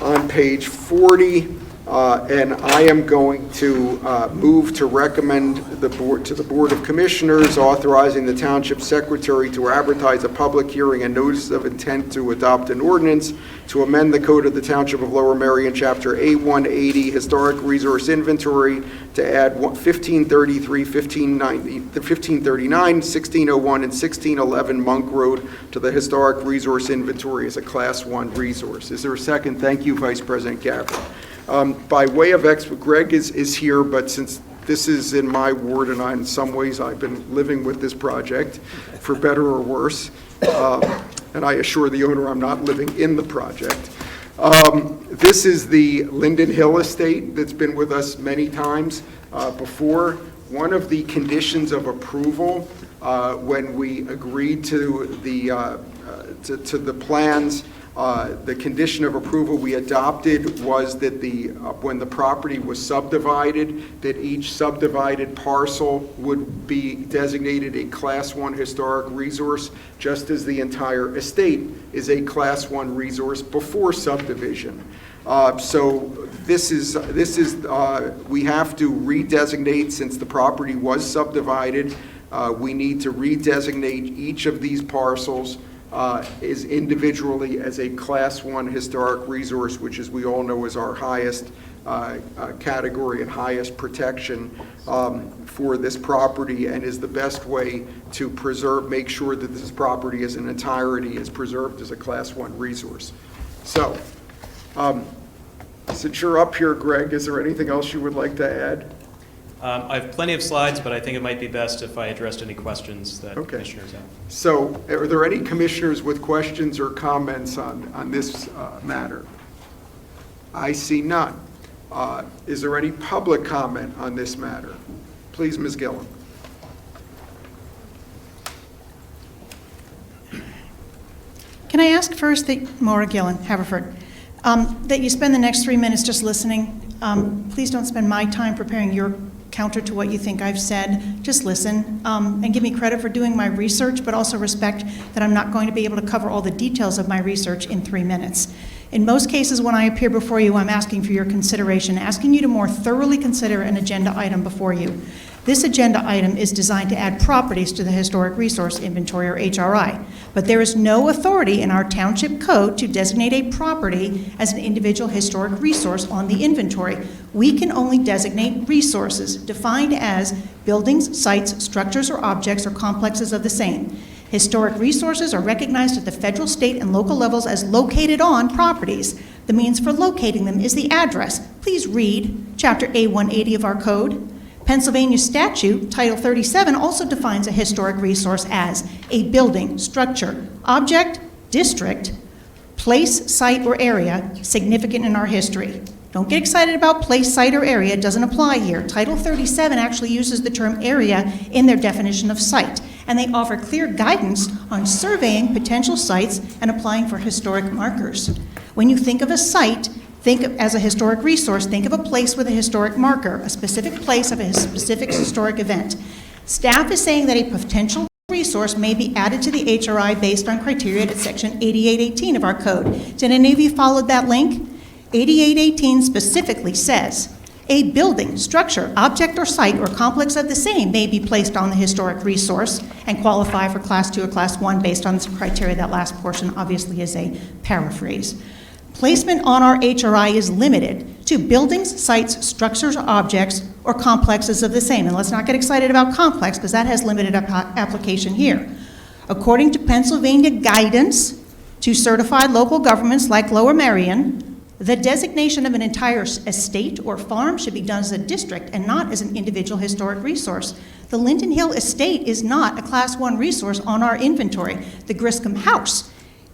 on page 40, and I am going to move to recommend to the Board of Commissioners authorizing the Township Secretary to advertise a public hearing and notice of intent to adopt an ordinance to amend the Code of the Township of Lower Merion, Chapter A180, Historic Resource Inventory, to add 1533, 1539, 1601, and 1611 Monk Road to the Historic Resource Inventory as a Class 1 resource. Is there a second? Thank you, Vice President Gaffney. By way of Greg is here, but since this is in my ward, and in some ways I've been living with this project, for better or worse, and I assure the owner I'm not living in the project. This is the Linden Hill estate that's been with us many times before. One of the conditions of approval when we agreed to the plans, the condition of approval we adopted was that when the property was subdivided, that each subdivided parcel would be designated a Class 1 historic resource, just as the entire estate is a Class 1 resource before subdivision. So this is we have to redesignate, since the property was subdivided. We need to redesignate each of these parcels is individually as a Class 1 historic resource, which, as we all know, is our highest category and highest protection for this property, and is the best way to make sure that this property as an entirety is preserved as a Class 1 resource. So, since you're up here, Greg, is there anything else you would like to add? I have plenty of slides, but I think it might be best if I addressed any questions that commissioners have. So, are there any commissioners with questions or comments on this matter? I see none. Is there any public comment on this matter? Please, Ms. Gillen. Can I ask first that, Maura Gillen, Haverford, that you spend the next 3 minutes just listening? Please don't spend my time preparing your counter to what you think I've said. Just listen and give me credit for doing my research, but also respect that I'm not going to be able to cover all the details of my research in 3 minutes. In most cases, when I appear before you, I'm asking for your consideration, asking you to more thoroughly consider an agenda item before you. This agenda item is designed to add properties to the Historic Resource Inventory, or HRI, but there is no authority in our township code to designate a property as an individual historic resource on the inventory. We can only designate resources defined as buildings, sites, structures, or objects, or complexes of the same. Historic resources are recognized at the federal, state, and local levels as located on properties. The means for locating them is the address. Please read Chapter A180 of our code. Pennsylvania statute, Title 37, also defines a historic resource as a building, structure, object, district, place, site, or area significant in our history. Don't get excited about place, site, or area. It doesn't apply here. Title 37 actually uses the term area in their definition of site, and they offer clear guidance on surveying potential sites and applying for historic markers. When you think of a site, think of, as a historic resource, think of a place with a historic marker, a specific place of a specific historic event. Staff is saying that a potential resource may be added to the HRI based on criteria at section 8818 of our code. Did any of you follow that link? 8818 specifically says, a building, structure, object, or site, or complex of the same may be placed on the historic resource and qualify for Class 2 or Class 1 based on this criteria. That last portion obviously is a paraphrase. Placement on our HRI is limited to buildings, sites, structures, objects, or complexes of the same. And let's not get excited about complex, because that has limited application here. According to Pennsylvania guidance to certified local governments like Lower Merion, the designation of an entire estate or farm should be done as a district and not as an individual historic resource. The Linden Hill estate is not a Class 1 resource on our inventory. The Griscom House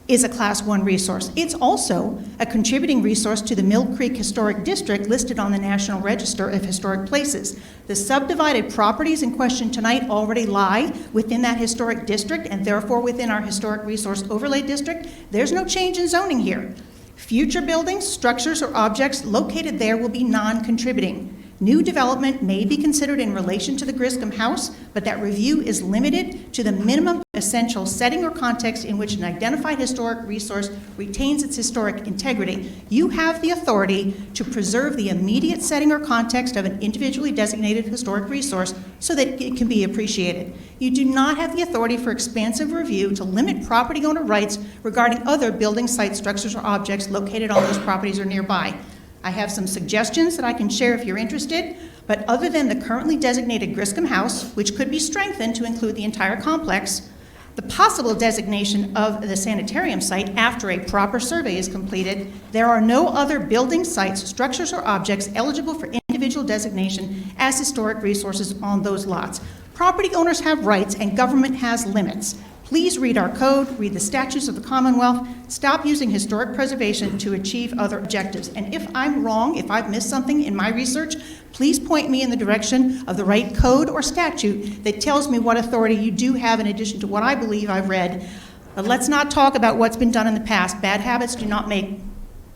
is a Class 1 resource. It's also a contributing resource to the Mill Creek Historic District listed on the National Register of Historic Places. The subdivided properties in question tonight already lie within that historic district and therefore within our Historic Resource Overlay District. There's no change in zoning here. Future buildings, structures, or objects located there will be non-contributing. New development may be considered in relation to the Griscom House, but that review is limited to the minimum essential setting or context in which an identified historic resource retains its historic integrity. You have the authority to preserve the immediate setting or context of an individually designated historic resource so that it can be appreciated. You do not have the authority for expansive review to limit property owner rights regarding other building sites, structures, or objects located on those properties or nearby. I have some suggestions that I can share if you're interested, but other than the currently designated Griscom House, which could be strengthened to include the entire complex, the possible designation of the sanitarium site after a proper survey is completed, there are no other building sites, structures, or objects eligible for individual designation as historic resources on those lots. Property owners have rights and government has limits. Please read our code, read the statutes of the Commonwealth, stop using historic preservation to achieve other objectives. And if I'm wrong, if I've missed something in my research, please point me in the direction of the right code or statute that tells me what authority you do have in addition to what I believe I've read. But let's not talk about what's been done in the past. Bad habits do not make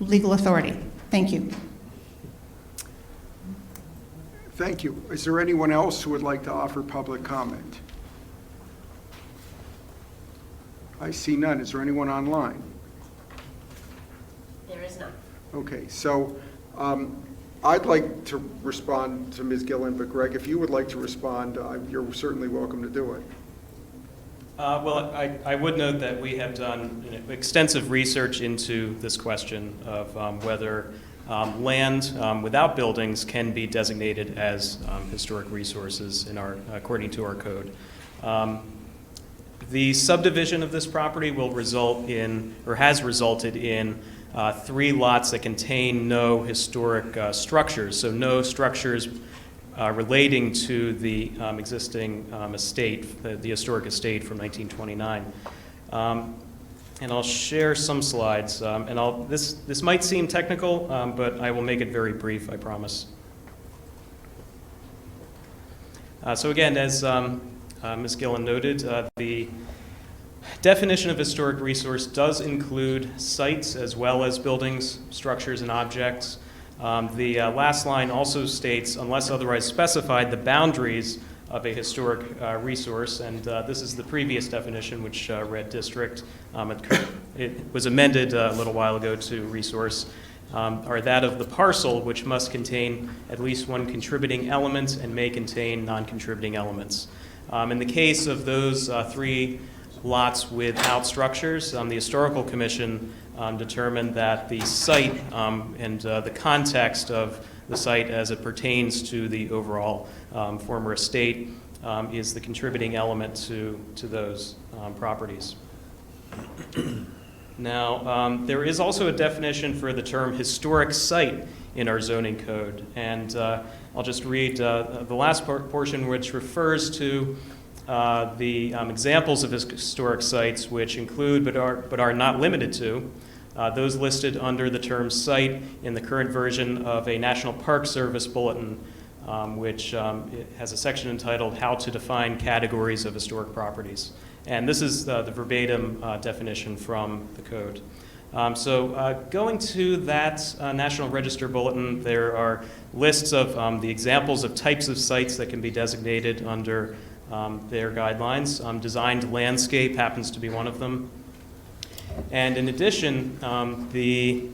legal authority. Thank you. Thank you. Is there anyone else who would like to offer public comment? I see none. Is there anyone online? There is none. Okay, so I'd like to respond to Ms. Gillen, but Greg, if you would like to respond, you're certainly welcome to do it. Well, I would note that we have done extensive research into this question of whether land without buildings can be designated as historic resources according to our code. The subdivision of this property will result in, or has resulted in, 3 lots that contain no historic structures, so no structures relating to the existing estate, the historic estate from 1929. And I'll share some slides, and this might seem technical, but I will make it very brief, I promise. So again, as Ms. Gillen noted, the definition of historic resource does include sites as well as buildings, structures, and objects. The last line also states, unless otherwise specified, the boundaries of a historic resource, and this is the previous definition, which read district. It was amended a little while ago to resource, are that of the parcel, which must contain at least one contributing element and may contain non-contributing elements. In the case of those 3 lots without structures, the Historical Commission determined that the site and the context of the site as it pertains to the overall former estate is the contributing element to those properties. Now, there is also a definition for the term historic site in our zoning code, and I'll just read the last portion, which refers to the examples of historic sites, which include but are not limited to those listed under the term site in the current version of a National Park Service bulletin, which has a section entitled How to Define Categories of Historic Properties. And this is the verbatim definition from the code. So going to that National Register bulletin, there are lists of the examples of types of sites that can be designated under their guidelines. Designed landscape happens to be one of them. And in addition, the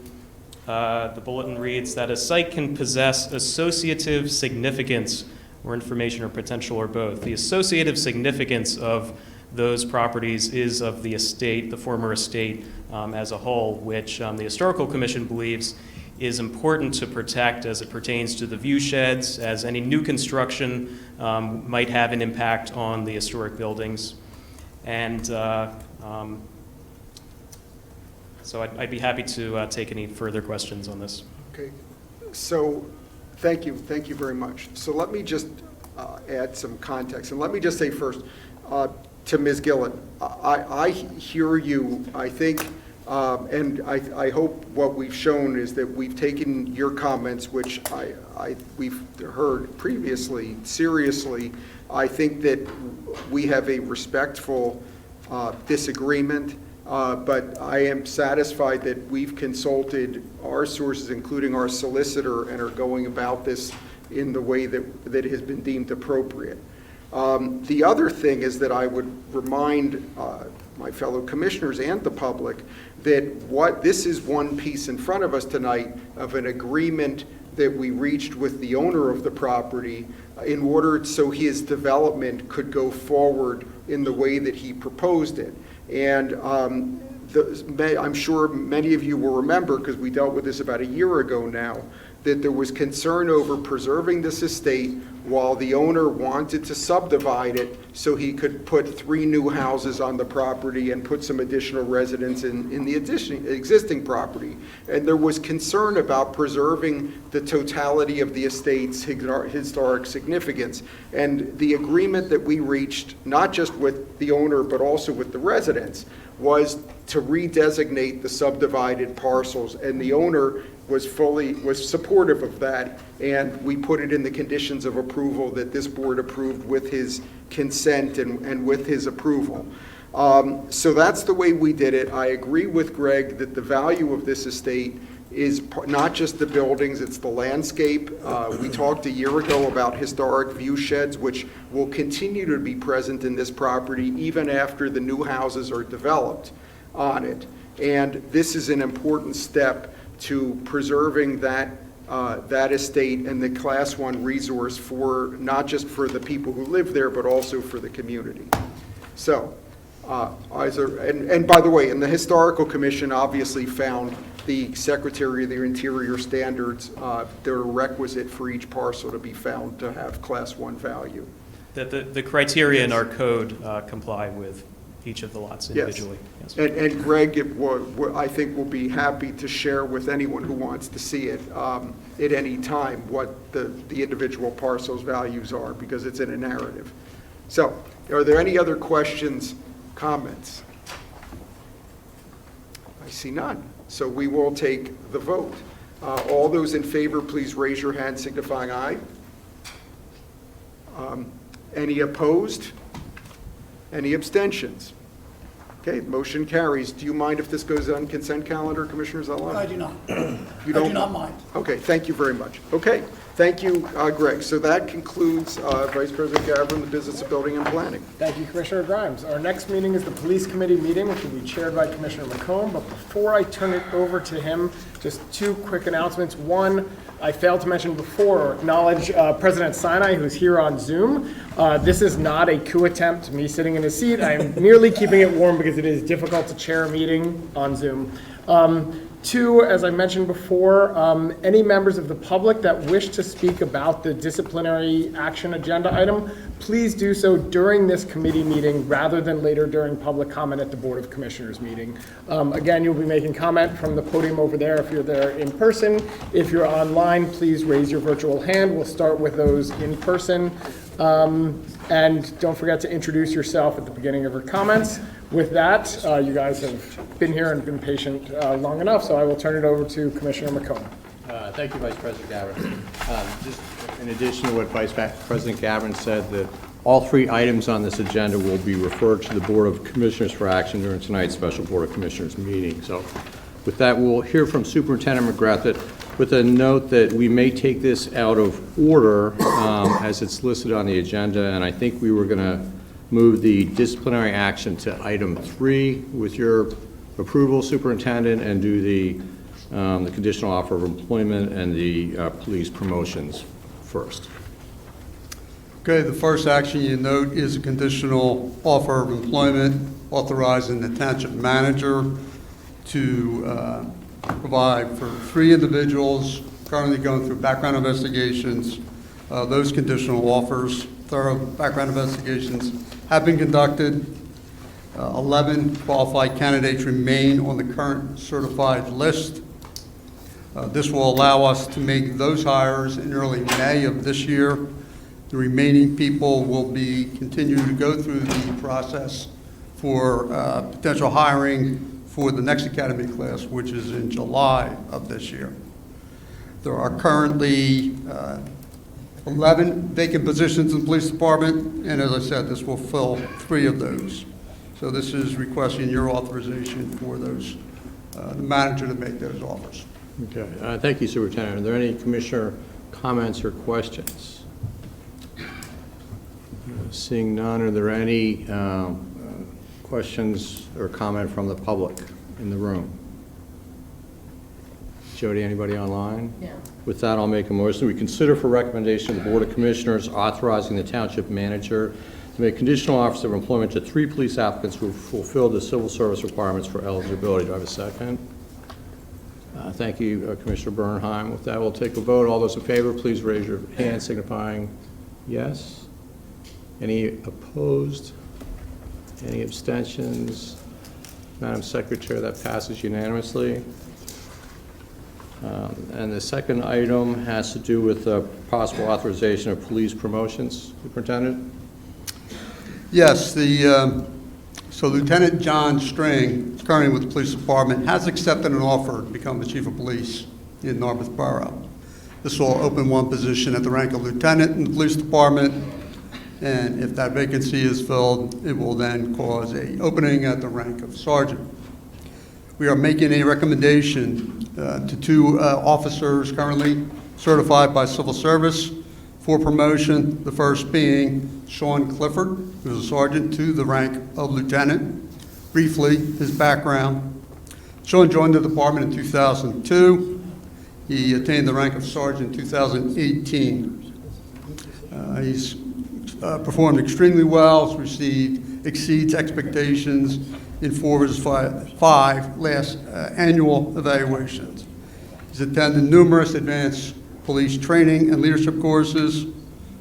bulletin reads that a site can possess associative significance or information or potential or both. The associative significance of those properties is of the estate, the former estate as a whole, which the Historical Commission believes is important to protect as it pertains to the view sheds, as any new construction might have an impact on the historic buildings. And so I'd be happy to take any further questions on this. Okay, so thank you very much. So let me just add some context, and let me just say first to Ms. Gillen, I hear you, I think, and I hope what we've shown is that we've taken your comments, which we've heard previously, seriously. I think that we have a respectful disagreement, But I am satisfied that we've consulted our sources, including our solicitor, and are going about this in the way that has been deemed appropriate. The other thing is that I would remind my fellow commissioners and the public that this is one piece in front of us tonight of an agreement that we reached with the owner of the property in order so his development could go forward in the way that he proposed it. And I'm sure many of you will remember, because we dealt with this about a year ago now, that there was concern over preserving this estate while the owner wanted to subdivide it so he could put 3 new houses on the property and put some additional residents in the existing property. And there was concern about preserving the totality of the estate's historic significance. And the agreement that we reached, not just with the owner but also with the residents, was to redesignate the subdivided parcels, and the owner was supportive of that, and we put it in the conditions of approval that this board approved with his consent and with his approval. So that's the way we did it. I agree with Greg that the value of this estate is not just the buildings, it's the landscape. We talked a year ago about historic view sheds, which will continue to be present in this property even after the new houses are developed on it. And this is an important step to preserving that estate and the Class 1 resource for not just for the people who live there, but also for the community. So, and by the way, and the Historical Commission obviously found the Secretary of the Interior standards that are requisite for each parcel to be found to have Class 1 value. That the criteria in our code comply with each of the lots individually. Yes. And Greg, I think, will be happy to share with anyone who wants to see it at any time what the individual parcels' values are, because it's in a narrative. So, are there any other questions, comments? I see none. So we will take the vote. All those in favor, please raise your hand signifying aye. Any opposed? Any abstentions? Okay, motion carries. Do you mind if this goes on consent calendar, Commissioner Zella? I do not. You don't? I do not mind. Okay, thank you very much. Okay, thank you, Greg. So that concludes Vice President Gavin, the Business of Building and Planning. Thank you, Commissioner Grimes. Our next meeting is the Police Committee meeting, which will be chaired by Commissioner McComb. But before I turn it over to him, just 2 quick announcements. One, I failed to mention before, acknowledge President Sinai, who's here on Zoom. This is not a coup attempt, me sitting in his seat. I'm merely keeping it warm because it is difficult to chair a meeting on Zoom. 2, as I mentioned before, any members of the public that wish to speak about the disciplinary action agenda item, please do so during this committee meeting rather than later during public comment at the Board of Commissioners meeting. Again, you'll be making comment from the podium over there if you're there in person. If you're online, please raise your virtual hand. We'll start with those in person. And don't forget to introduce yourself at the beginning of your comments. With that, you guys have been here and been patient long enough, so I will turn it over to Commissioner McComb. Thank you, Vice President Gavin. Just in addition to what Vice President Gavin said, that all 3 items on this agenda will be referred to the Board of Commissioners for action during tonight's special Board of Commissioners meeting. So with that, we'll hear from Superintendent McGrath with a note that we may take this out of order as it's listed on the agenda, and I think we were going to move the disciplinary action to item 3 with your approval, Superintendent, and do the conditional offer of employment and the police promotions first. Okay, the first action you note is a conditional offer of employment authorizing the township manager to provide for 3 individuals currently going through background investigations. Those conditional offers, thorough background investigations, have been conducted. 11 qualified candidates remain on the current certified list. This will allow us to make those hires in early May of this year. The remaining people will be continuing to go through the process for potential hiring for the next academy class, which is in July of this year. There are currently 11 vacant positions in the police department, and as I said, this will fill 3 of those. So this is requesting your authorization for those, the manager to make those offers. Okay, thank you, Superintendent. Are there any commissioner comments or questions? Seeing none, are there any questions or comment from the public in the room? Jody, anybody online? No. With that, I'll make a motion. We consider for recommendation of the Board of Commissioners authorizing the Township Manager to make conditional offers of employment to 3 police applicants who fulfill the civil service requirements for eligibility. Do I have a second? Thank you, Commissioner Bernheim. With that, we'll take a vote. All those in favor, please raise your hand signifying yes. Any opposed? Any abstentions? Madam Secretary, that passes unanimously. And the second item has to do with possible authorization of police promotions. Superintendent? Yes, so Lieutenant John String, currently with the Police Department, has accepted an offer to become the Chief of Police in Narberth Borough. This will open one position at the rank of lieutenant in the Police Department, and if that vacancy is filled, it will then cause an opening at the rank of sergeant. We are making a recommendation to 2 officers currently certified by civil service for promotion, the first being Sean Clifford, who is a sergeant, to the rank of lieutenant. Briefly, his background. Sean joined the department in 2002. He attained the rank of sergeant in 2018. He's performed extremely well, exceeds expectations in 4 of his 5 last annual evaluations. He's attended numerous advanced police training and leadership courses.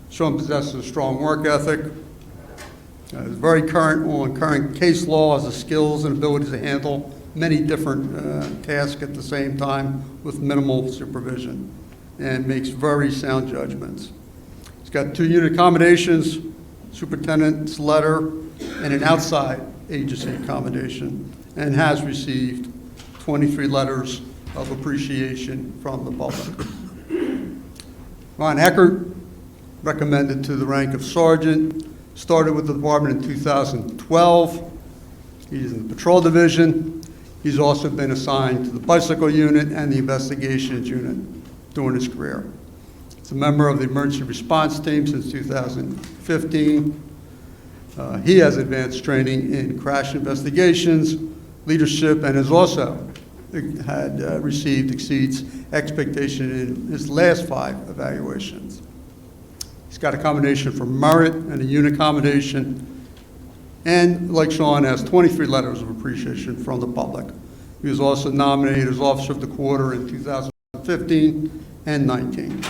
Sean possesses a strong work ethic. Is very current on current case law, has the skills and ability to handle many different tasks at the same time with minimal supervision, and makes very sound judgments. He's got 2 unit accommodations, superintendent's letter, and an outside agency accommodation, and has received 23 letters of appreciation from the public. Ron Eckert, recommended to the rank of sergeant, started with the department in 2012. He's in the patrol division. He's also been assigned to the bicycle unit and the investigations unit during his career. He's a member of the emergency response team since 2015. He has advanced training in crash investigations, leadership, and has also exceeds expectation in his last 5 evaluations. He's got a combination for merit and a unit accommodation, and like Sean, has 23 letters of appreciation from the public. He was also nominated as Officer of the Quarter in 2015 and 19.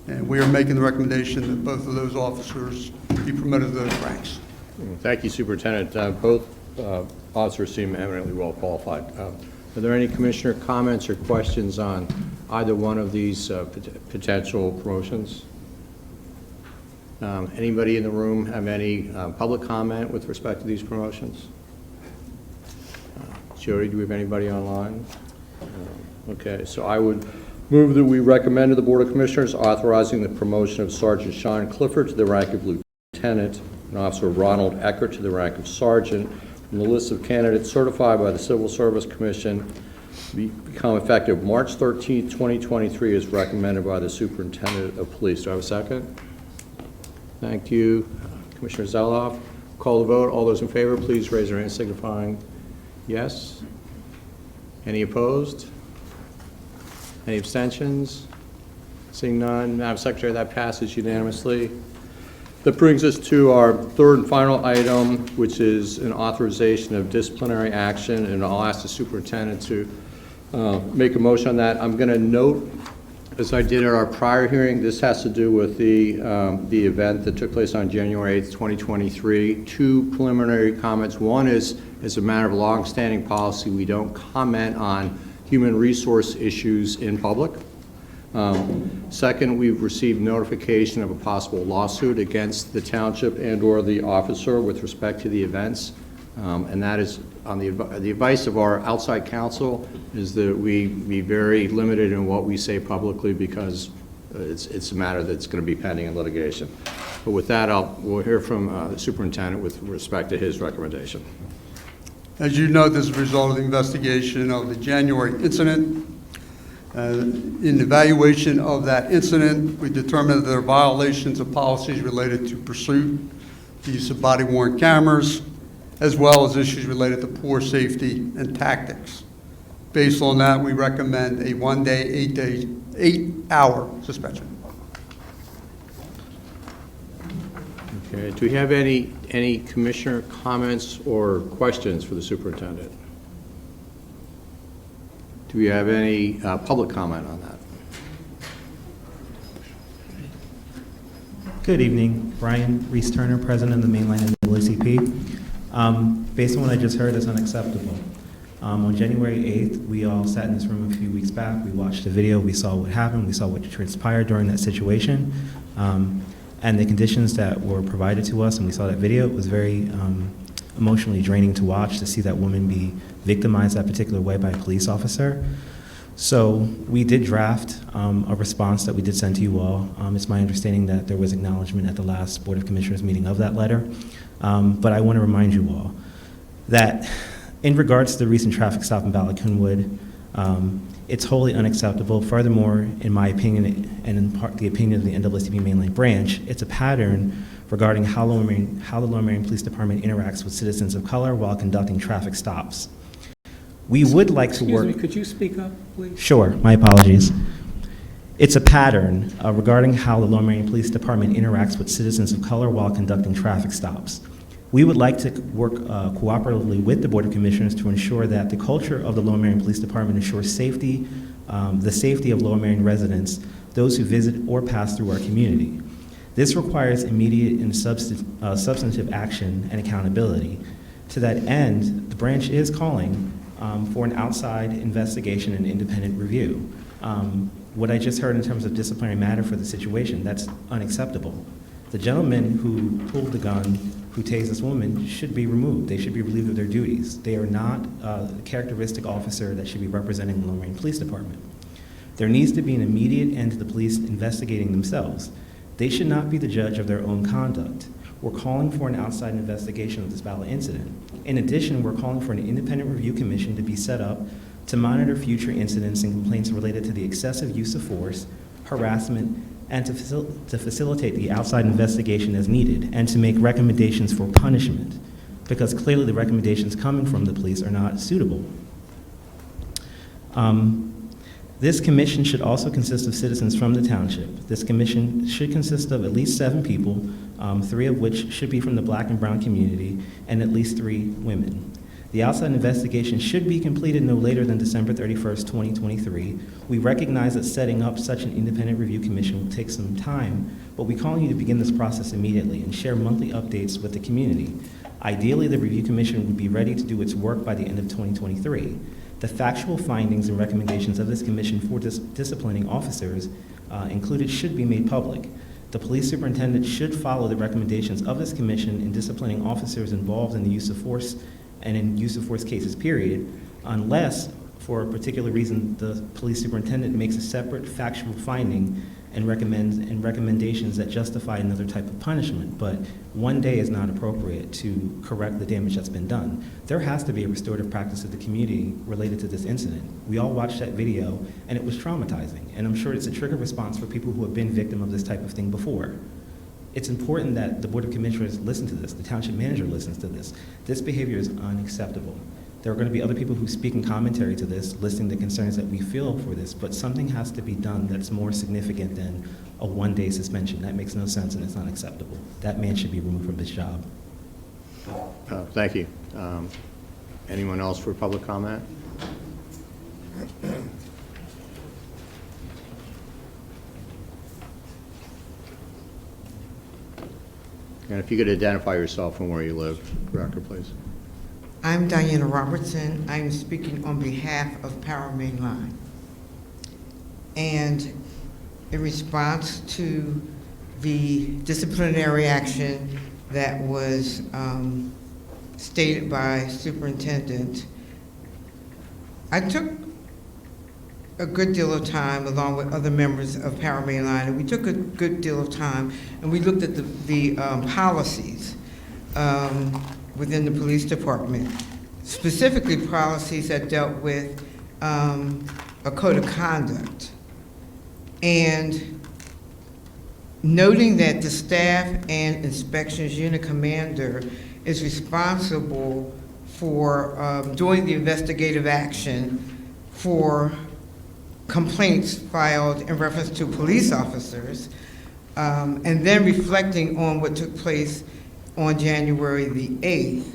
And we are making the recommendation that both of those officers be promoted to those ranks. Thank you, Superintendent. Both officers seem eminently well qualified. Are there any commissioner comments or questions on either one of these potential promotions? Anybody in the room have any public comment with respect to these promotions? Jody, do we have anybody online? Okay, so I would move that we recommend to the Board of Commissioners authorizing the promotion of Sergeant Sean Clifford to the rank of lieutenant and Officer Ronald Eckert to the rank of sergeant from the list of candidates certified by the Civil Service Commission become effective March 13th, 2023 as recommended by the Superintendent of Police. Do I have a second? Thank you. Commissioner Zeloff, call the vote. All those in favor, please raise your hand signifying yes. Any opposed? Any abstentions? Seeing none, Madam Secretary, that passes unanimously. That brings us to our third and final item, which is an authorization of disciplinary action, and I'll ask the superintendent to make a motion on that. I'm going to note, as I did at our prior hearing, this has to do with the event that took place on January 8th, 2023. 2 preliminary comments. One is, as a matter of long-standing policy, we don't comment on human resource issues in public. Second, we've received notification of a possible lawsuit against the township and/or the officer with respect to the events, and that is on the advice of our outside counsel is that we be very limited in what we say publicly because it's a matter that's going to be pending in litigation. But with that, we'll hear from the superintendent with respect to his recommendation. As you know, this is a result of the investigation of the January incident. In evaluation of that incident, we determined that there are violations of policies related to pursuit, the use of body-worn cameras, as well as issues related to poor safety and tactics. Based on that, we recommend a 1-day, 8-hour suspension. Okay. Do we have any commissioner comments or questions for the superintendent? Do we have any public comment on that? Good evening. Brian Reese-Turner, President of the Mainline NAACP. Based on what I just heard, it's unacceptable. On January 8th, we all sat in this room a few weeks back. We watched the video. We saw what happened. We saw what transpired during that situation. And the conditions that were provided to us, and we saw that video, it was very emotionally draining to watch, to see that woman be victimized that particular way by a police officer. So we did draft a response that we did send to you all. It's my understanding that there was acknowledgement at the last Board of Commissioners meeting of that letter. But I want to remind you all that in regards to the recent traffic stop in Ballackinwood, it's wholly unacceptable. Furthermore, in my opinion, and in part the opinion of the NAACP Mainline branch, it's a pattern regarding how the Lower Merion Police Department interacts with citizens of color while conducting traffic stops. We would like to work... Excuse me, could you speak up, please? Sure, my apologies. It's a pattern regarding how the Lower Merion Police Department interacts with citizens of color while conducting traffic stops. We would like to work cooperatively with the Board of Commissioners to ensure that the culture of the Lower Merion Police Department ensures safety, the safety of Lower Merion residents, those who visit or pass through our community. This requires immediate and substantive action and accountability. To that end, the branch is calling for an outside investigation and independent review. What I just heard in terms of disciplinary matter for the situation, that's unacceptable. The gentleman who pulled the gun, who tased this woman, should be removed. They should be relieved of their duties. They are not a characteristic officer that should be representing the Lower Merion Police Department. There needs to be an immediate end to the police investigating themselves. They should not be the judge of their own conduct. We're calling for an outside investigation of this ballot incident. In addition, we're calling for an independent review commission to be set up to monitor future incidents and complaints related to the excessive use of force, harassment, and to facilitate the outside investigation as needed, and to make recommendations for punishment, because clearly the recommendations coming from the police are not suitable. This commission should also consist of citizens from the township. This commission should consist of at least 7 people, 3 of which should be from the Black and brown community, and at least 3 women. The outside investigation should be completed no later than December 31st, 2023. We recognize that setting up such an independent review commission will take some time, but we call on you to begin this process immediately and share monthly updates with the community. Ideally, the review commission would be ready to do its work by the end of 2023. The factual findings and recommendations of this commission for disciplining officers included should be made public. The police superintendent should follow the recommendations of this commission in disciplining officers involved in the use of force and in use of force cases, period, unless, for a particular reason, the police superintendent makes a separate factual finding and recommendations that justify another type of punishment. But 1 day is not appropriate to correct the damage that's been done. There has to be a restorative practice of the community related to this incident. We all watched that video, and it was traumatizing. And I'm sure it's a trigger response for people who have been victim of this type of thing before. It's important that the Board of Commissioners listen to this, the township manager listens to this. This behavior is unacceptable. There are going to be other people who speak in commentary to this, listing the concerns that we feel for this, but something has to be done that's more significant than a 1-day suspension. That makes no sense and it's not acceptable. That man should be removed from his job. Thank you. Anyone else for public comment? And if you could identify yourself and where you live, record, please. I'm Diana Robertson. I'm speaking on behalf of Power Mainline. And in response to the disciplinary action that was stated by Superintendent, I took a good deal of time, along with other members of Power Main Line, and we took a good deal of time, and we looked at the policies within the police department, specifically policies that dealt with a code of conduct. And noting that the staff and inspections unit commander is responsible for doing the investigative action for complaints filed in reference to police officers, and then reflecting on what took place on January the 8th.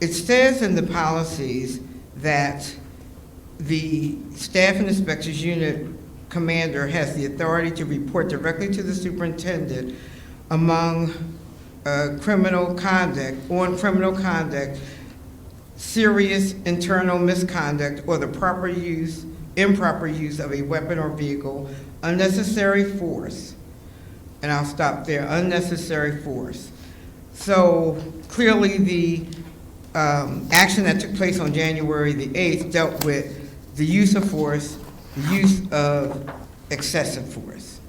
It says in the policies that the Staff and Inspections Unit Commander has the authority to report directly to the superintendent among criminal conduct, serious internal misconduct, or the improper use of a weapon or vehicle, unnecessary force, and I'll stop there, unnecessary force. So clearly the action that took place on January the 8th dealt with the use of force, the use of excessive force.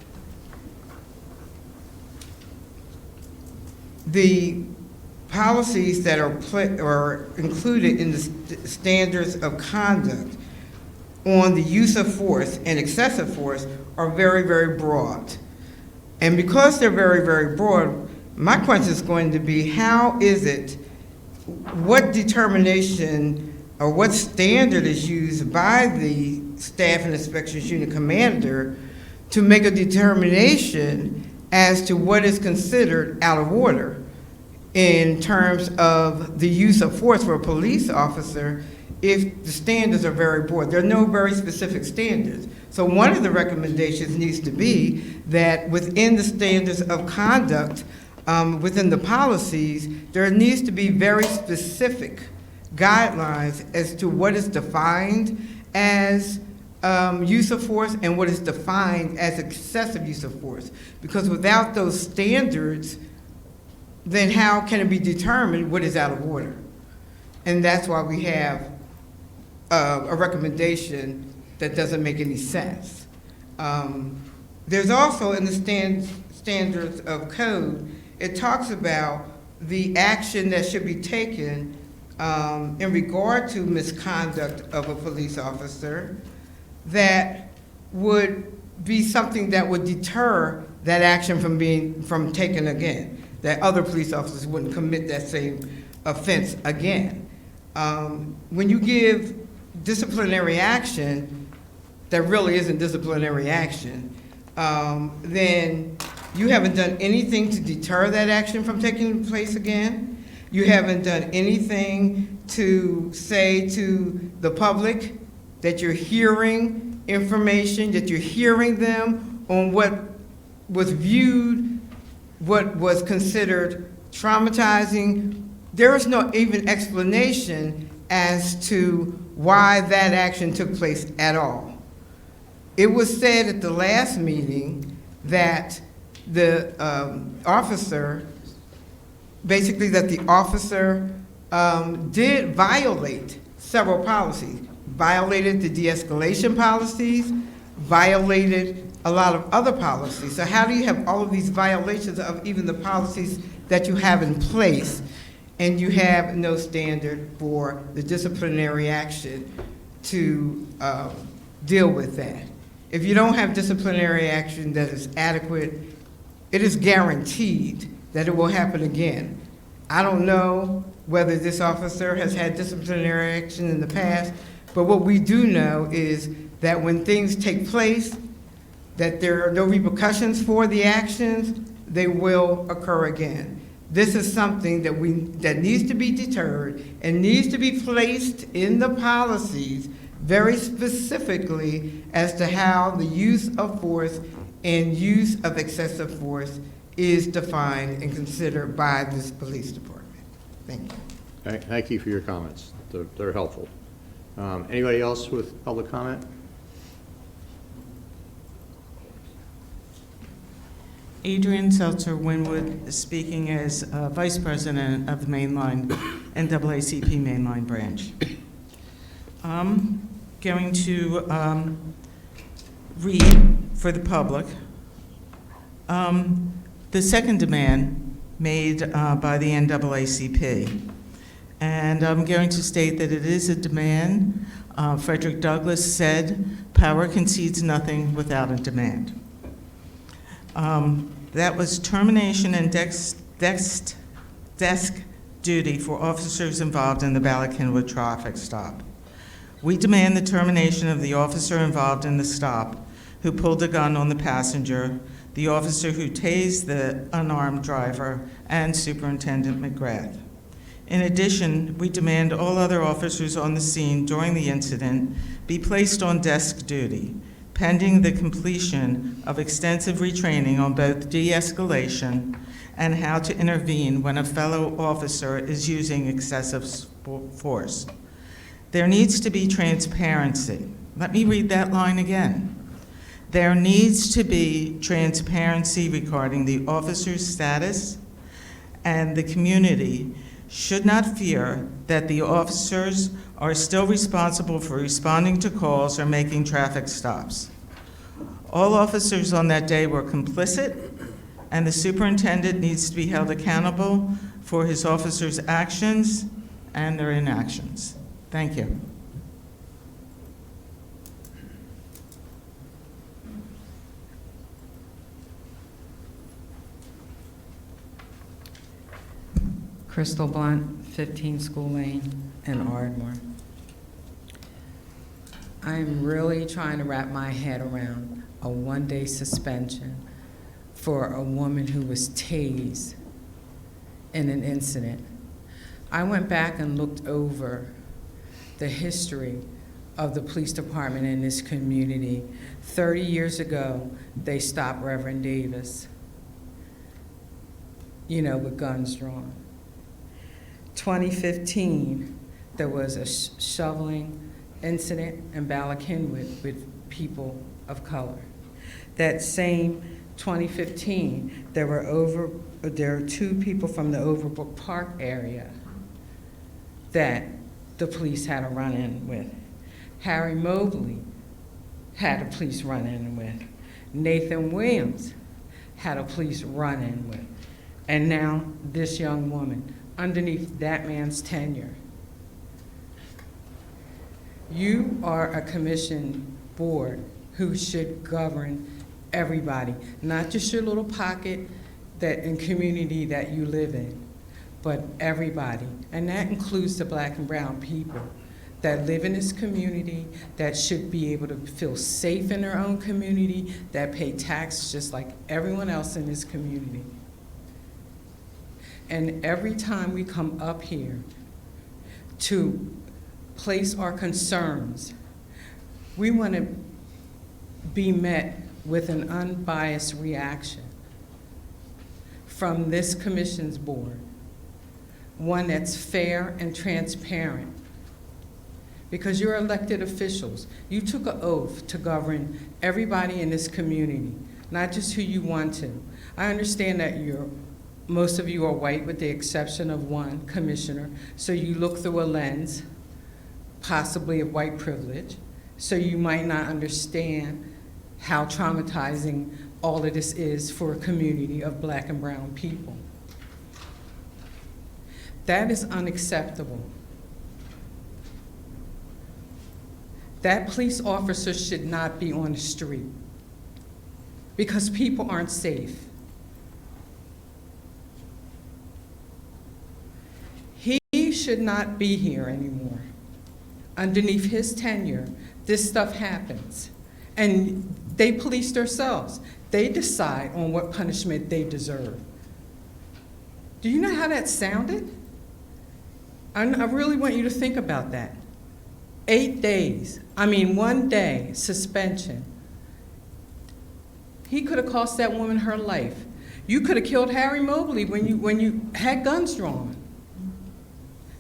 The policies that are included in the standards of conduct on the use of force and excessive force are very, very broad. And because they're very, very broad, my question is going to be, how is it, what determination or what standard is used by the Staff and Inspections Unit Commander to make a determination as to what is considered out of order in terms of the use of force for a police officer if the standards are very broad? There are no very specific standards. So one of the recommendations needs to be that within the standards of conduct, within the policies, there needs to be very specific guidelines as to what is defined as use of force and what is defined as excessive use of force. Because without those standards, then how can it be determined what is out of order? And that's why we have a recommendation that doesn't make any sense. There's also in the standards of code, it talks about the action that should be taken in regard to misconduct of a police officer that would be something that would deter that action from taken again, that other police officers wouldn't commit that same offense again. When you give disciplinary action that really isn't disciplinary action, then you haven't done anything to deter that action from taking place again. You haven't done anything to say to the public that you're hearing information, that you're hearing them on what was viewed, what was considered traumatizing. There is no even explanation as to why that action took place at all. It was said at the last meeting that the officer did violate several policies, violated the de-escalation policies, violated a lot of other policies. So how do you have all of these violations of even the policies that you have in place, and you have no standard for the disciplinary action to deal with that? If you don't have disciplinary action that is adequate, it is guaranteed that it will happen again. I don't know whether this officer has had disciplinary action in the past, but what we do know is that when things take place, that there are no repercussions for the actions, they will occur again. This is something that needs to be deterred and needs to be placed in the policies very specifically as to how the use of force and use of excessive force is defined and considered by this police department. Thank you. Thank you for your comments. They're helpful. Anybody else with public comment? Adrian Seltzer Winwood, speaking as Vice President of the Mainline NAACP Mainline Branch. going to read for the public the second demand made by the NAACP. And I'm going to state that it is a demand. Frederick Douglass said, "Power concedes nothing without a demand." That was termination and desk duty for officers involved in the Bala-Cynwyd traffic stop. We demand the termination of the officer involved in the stop who pulled a gun on the passenger, the officer who tased the unarmed driver, and Superintendent McGrath. In addition, we demand all other officers on the scene during the incident be placed on desk duty, pending the completion of extensive retraining on both de-escalation and how to intervene when a fellow officer is using excessive force. There needs to be transparency. Let me read that line again. There needs to be transparency regarding the officer's status, and the community should not fear that the officers are still responsible for responding to calls or making traffic stops. All officers on that day were complicit, and the superintendent needs to be held accountable for his officers' actions and their inactions. Thank you. Crystal Blunt, 15 School Lane in Ardmore. I'm really trying to wrap my head around a one-day suspension for a woman who was tased in an incident. I went back and looked over the history of the police department in this community. 30 years ago, they stopped Reverend Davis, with guns drawn. 2015, there was a shoveling incident in Bala-Cynwyd with people of color. That same 2015, there were two people from the Overbrook Park area that the police had a run-in with. Harry Mobley had a police run-in with. Nathan Williams had a police run-in with. And now this young woman, underneath that man's tenure. You are a commission board who should govern everybody, not just your little pocket and community that you live in, but everybody. And that includes the Black and brown people that live in this community, that should be able to feel safe in their own community, that pay taxes just like everyone else in this community. And every time we come up here to place our concerns, we want to be met with an unbiased reaction from this commission's board, one that's fair and transparent. Because you're elected officials. You took an oath to govern everybody in this community, not just who you want to. I understand that most of you are white with the exception of one commissioner, so you look through a lens, possibly of white privilege, so you might not understand how traumatizing all of this is for a community of Black and brown people. That is unacceptable. That police officer should not be on the street because people aren't safe. He should not be here anymore. Underneath his tenure, this stuff happens. And they police themselves. They decide on what punishment they deserve. Do you know how that sounded? I really want you to think about that. 8 days, 1 day suspension. He could have cost that woman her life. You could have killed Harry Mobley when you had guns drawn.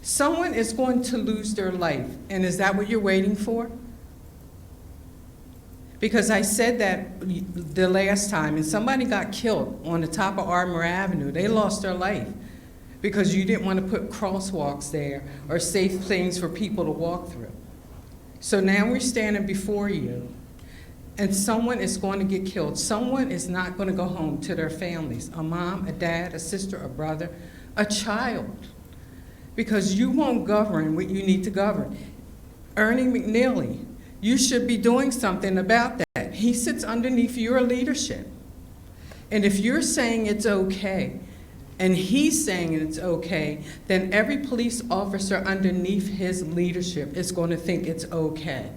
Someone is going to lose their life, and is that what you're waiting for? Because I said that the last time, and somebody got killed on the top of Ardmore Avenue. They lost their life because you didn't want to put crosswalks there or safe things for people to walk through. So now we're standing before you, and someone is going to get killed. Someone is not going to go home to their families, a mom, a dad, a sister, a brother, a child, because you won't govern what you need to govern. Ernie McNeely, you should be doing something about that. He sits underneath your leadership. And if you're saying it's okay, and he's saying it's okay, then every police officer underneath his leadership is going to think it's okay.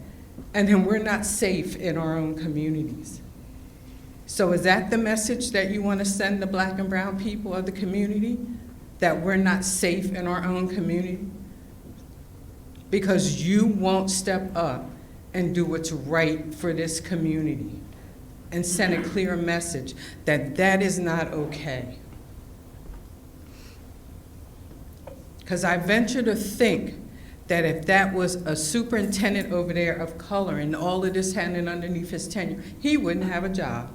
And then we're not safe in our own communities. So is that the message that you want to send the black and brown people of the community? That we're not safe in our own community? Because you won't step up and do what's right for this community and send a clear message that that is not okay. Because I venture to think that if that was a superintendent over there of color and all of this happening underneath his tenure, he wouldn't have a job.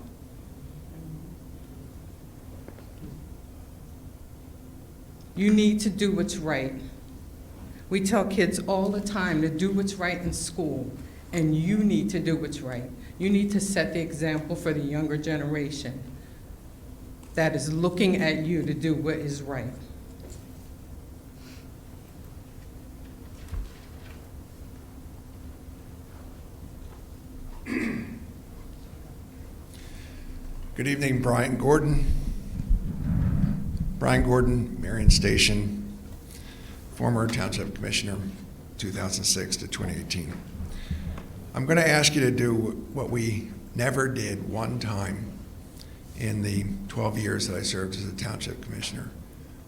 You need to do what's right. We tell kids all the time to do what's right in school, and you need to do what's right. You need to set the example for the younger generation that is looking at you to do what is right. Good evening, Brian Gordon. Brian Gordon, Merion Station, former Township Commissioner, 2006 to 2018. I'm going to ask you to do what we never did one time in the 12 years that I served as a Township Commissioner.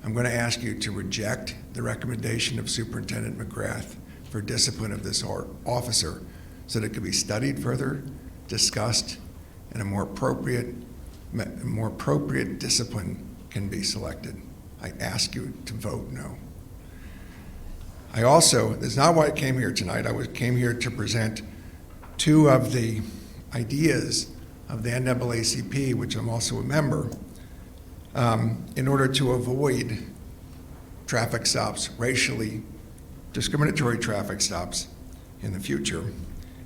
I'm going to ask you to reject the recommendation of Superintendent McGrath for discipline of this officer so that it could be studied further, discussed, and a more appropriate discipline can be selected. I ask you to vote no. I also, that's not why I came here tonight. I came here to present two of the ideas of the NAACP, which I'm also a member, in order to avoid traffic stops, racially discriminatory traffic stops in the future,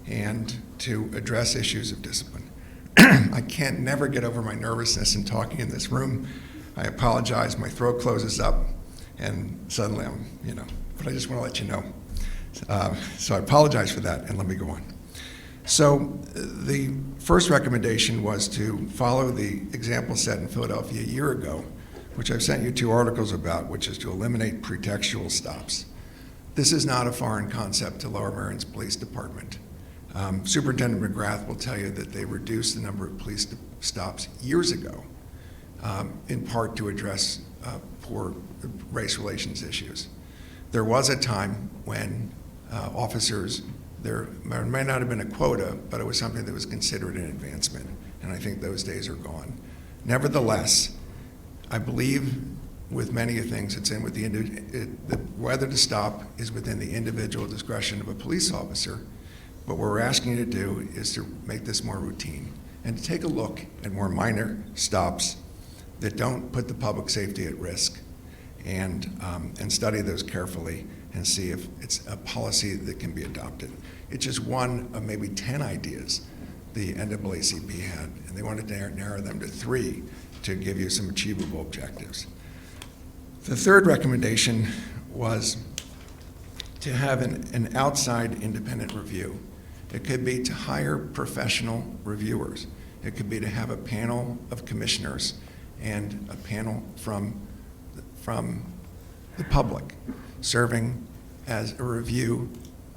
and to address issues of discipline. I can't never get over my nervousness in talking in this room. I apologize, my throat closes up, and suddenly I'm, but I just want to let you know. So I apologize for that, and let me go on. So the first recommendation was to follow the example set in Philadelphia a year ago, which I've sent you 2 articles about, which is to eliminate pretextual stops. This is not a foreign concept to Lower Merion's Police Department. Superintendent McGrath will tell you that they reduced the number of police stops years ago, in part to address poor race relations issues. There was a time when officers, there may not have been a quota, but it was something that was considered an advancement, and I think those days are gone. Nevertheless, I believe with many things, it's in with whether to stop is within the individual discretion of a police officer. What we're asking you to do is to make this more routine and to take a look at more minor stops that don't put the public safety at risk, and study those carefully and see if it's a policy that can be adopted. It's just one of maybe 10 ideas the NAACP had, and they wanted to narrow them to 3 to give you some achievable objectives. The third recommendation was to have an outside independent review. It could be to hire professional reviewers. It could be to have a panel of commissioners and a panel from the public serving as a review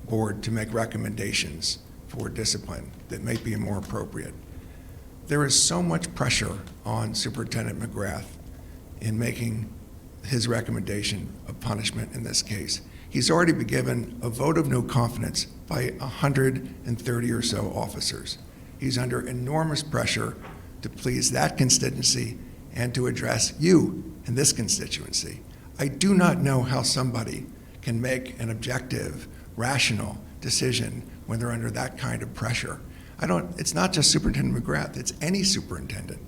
board to make recommendations for discipline that may be more appropriate. There is so much pressure on Superintendent McGrath in making his recommendation of punishment in this case. He's already been given a vote of no confidence by 130 or so officers. He's under enormous pressure to please that constituency and to address you in this constituency. I do not know how somebody can make an objective, rational decision when they're under that kind of pressure. It's not just Superintendent McGrath, it's any superintendent.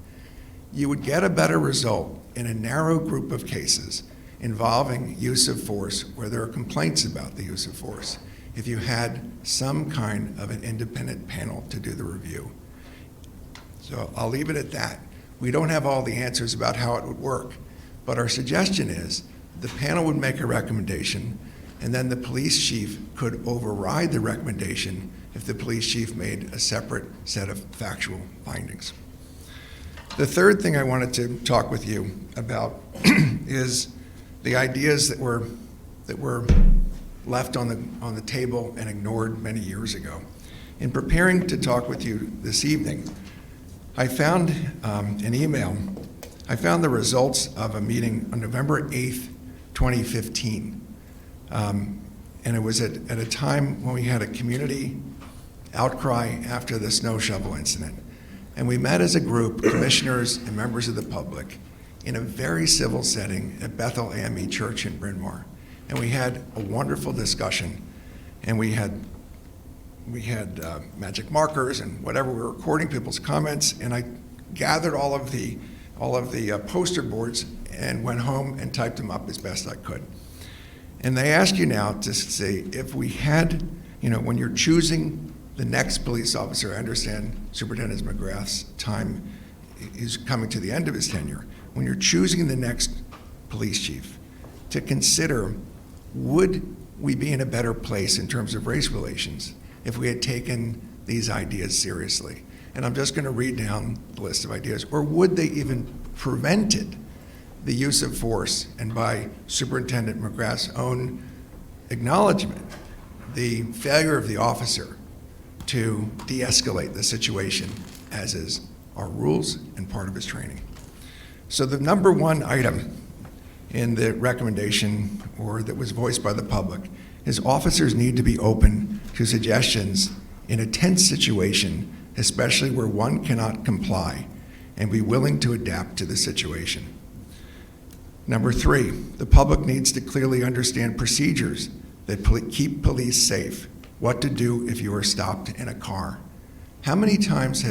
You would get a better result in a narrow group of cases involving use of force where there are complaints about the use of force. if you had some kind of an independent panel to do the review. So I'll leave it at that. We don't have all the answers about how it would work, but our suggestion is the panel would make a recommendation, and then the police chief could override the recommendation if the police chief made a separate set of factual findings. The third thing I wanted to talk with you about is the ideas that were left on the table and ignored many years ago. In preparing to talk with you this evening, I found an email. I found the results of a meeting on November 8th, 2015. And it was at a time when we had a community outcry after the snow shovel incident. And we met as a group, commissioners and members of the public, in a very civil setting at Bethel AME Church in Bryn Mawr. And we had a wonderful discussion. And we had magic markers and whatever. We were recording people's comments. And I gathered all of the poster boards and went home and typed them up as best I could. And they ask you now to say, if we had, when you're choosing the next police officer, I understand Superintendent McGrath's time is coming to the end of his tenure. When you're choosing the next police chief, to consider, would we be in a better place in terms of race relations if we had taken these ideas seriously? And I'm just going to read down the list of ideas. Or would they even prevented the use of force, and by Superintendent McGrath's own acknowledgement, the failure of the officer to de-escalate the situation, as is our rules and part of his training. So the number one item in the recommendation, or that was voiced by the public, is officers need to be open to suggestions in a tense situation, especially where one cannot comply, and be willing to adapt to the situation. Number three, the public needs to clearly understand procedures that keep police safe. What to do if you are stopped in a car. How many times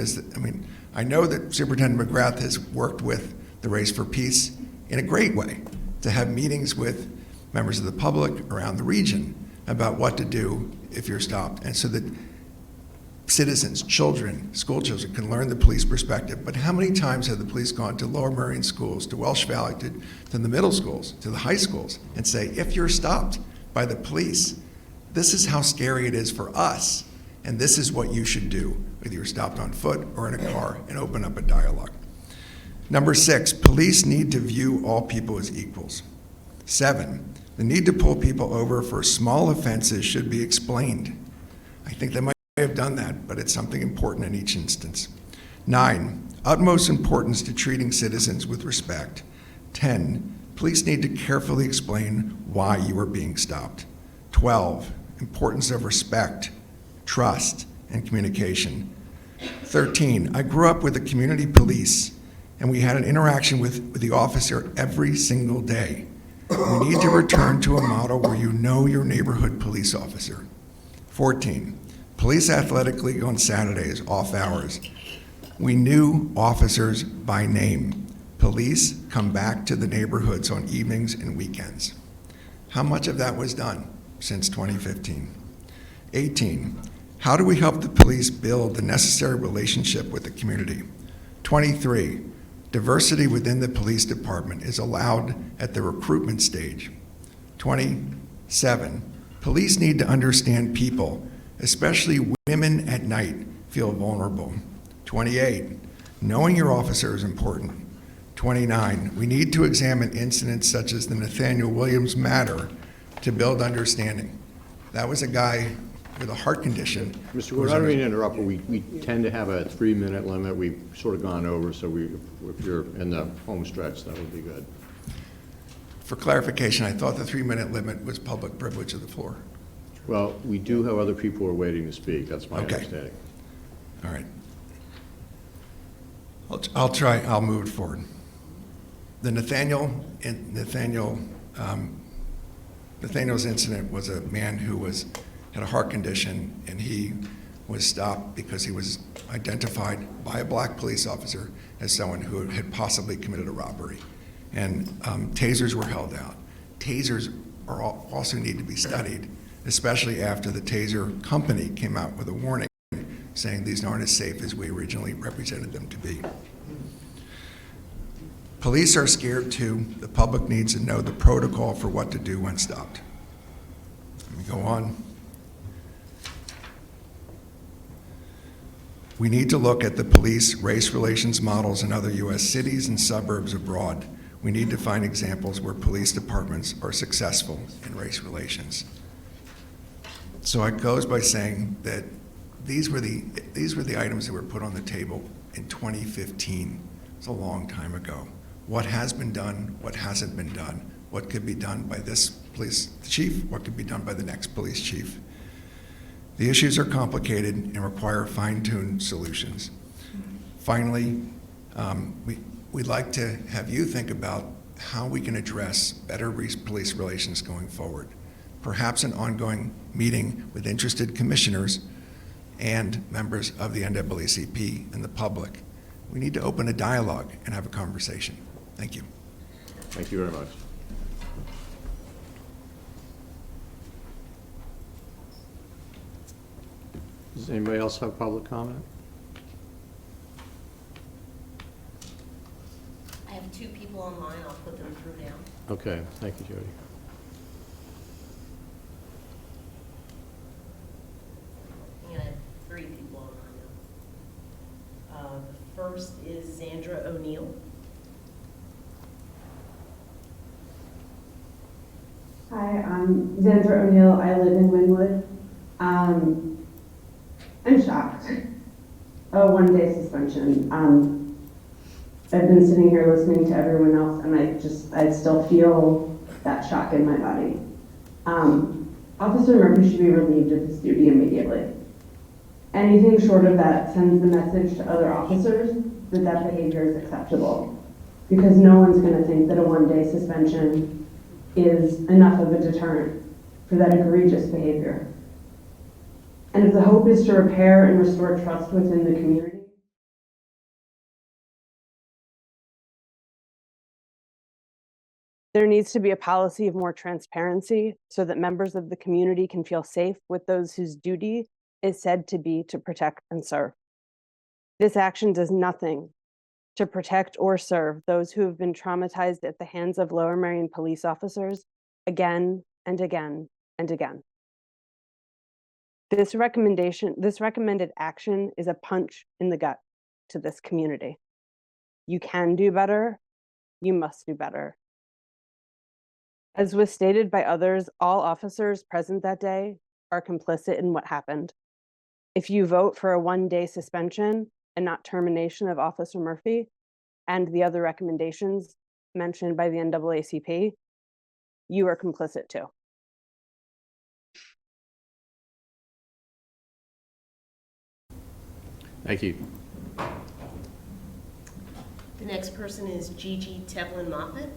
I know that Superintendent McGrath has worked with the Race for Peace in a great way to have meetings with members of the public around the region about what to do if you're stopped. And so that citizens, children, school children can learn the police perspective. But how many times have the police gone to Lower Merion schools, to Welsh Valley, to the middle schools, to the high schools, and say, if you're stopped by the police, this is how scary it is for us, and this is what you should do, whether you're stopped on foot or in a car, and open up a dialogue. Number six, police need to view all people as equals. 7, the need to pull people over for small offenses should be explained. I think they might have done that, but it's something important in each instance. 9, utmost importance to treating citizens with respect. 10, police need to carefully explain why you are being stopped. 12, importance of respect, trust, and communication. 13, I grew up with a community police, and we had an interaction with the officer every single day. We need to return to a model where you know your neighborhood police officer. 14, police athletic league on Saturdays, off hours. We knew officers by name. Police come back to the neighborhoods on evenings and weekends. How much of that was done since 2015? 18, how do we help the police build the necessary relationship with the community? 23, diversity within the police department is allowed at the recruitment stage. 27, police need to understand people, especially women at night, feel vulnerable. 28, knowing your officer is important. 29, we need to examine incidents such as the Nathaniel Williams matter to build understanding. That was a guy with a heart condition. Mr. Gordon, I don't mean to interrupt, but we tend to have a 3-minute limit. We've sort of gone over, so if you're in the home stretch, that would be good. For clarification, I thought the 3-minute limit was public privilege of the floor. Well, we do have other people who are waiting to speak. That's my understanding. All right. I'll move it forward. The Nathaniel's incident was a man who had a heart condition, and he was stopped because he was identified by a black police officer as someone who had possibly committed a robbery. And tasers were held out. Tasers also need to be studied especially after the Taser company came out with a warning saying these aren't as safe as we originally represented them to be. Police are scared too. The public needs to know the protocol for what to do when stopped. Let me go on. We need to look at the police race relations models in other U.S. cities and suburbs abroad. We need to find examples where police departments are successful in race relations. So it goes by saying that these were the items that were put on the table in 2015. It's a long time ago. What has been done, what hasn't been done, what could be done by this police chief, what could be done by the next police chief. The issues are complicated and require fine-tuned solutions. Finally, we'd like to have you think about how we can address better police relations going forward. Perhaps an ongoing meeting with interested commissioners and members of the NAACP and the public. We need to open a dialogue and have a conversation. Thank you. Thank you very much. Does anybody else have public comment? I have 2 people online, I'll put them through now. Okay, thank you, Jody. And I have 3 people online now. The first is Zandra O'Neill. Hi, I'm Zandra O'Neill. I live in Wynwood. I'm shocked. A 1-day suspension. I've been sitting here listening to everyone else, and I still feel that shock in my body. Officer Murphy should be relieved of his duty immediately. Anything short of that sends the message to other officers that that behavior is acceptable, because no one's going to think that a 1-day suspension is enough of a deterrent for that egregious behavior. And if the hope is to repair and restore trust within the community, there needs to be a policy of more transparency so that members of the community can feel safe with those whose duty is said to be to protect and serve. This action does nothing to protect or serve those who have been traumatized at the hands of Lower Merion police officers again and again and again. This recommended action is a punch in the gut to this community. You can do better. You must do better. As was stated by others, all officers present that day are complicit in what happened. If you vote for a 1-day suspension and not termination of Officer Murphy and the other recommendations mentioned by the NAACP, you are complicit too. Thank you. The next person is Gigi Tevlin Moffett.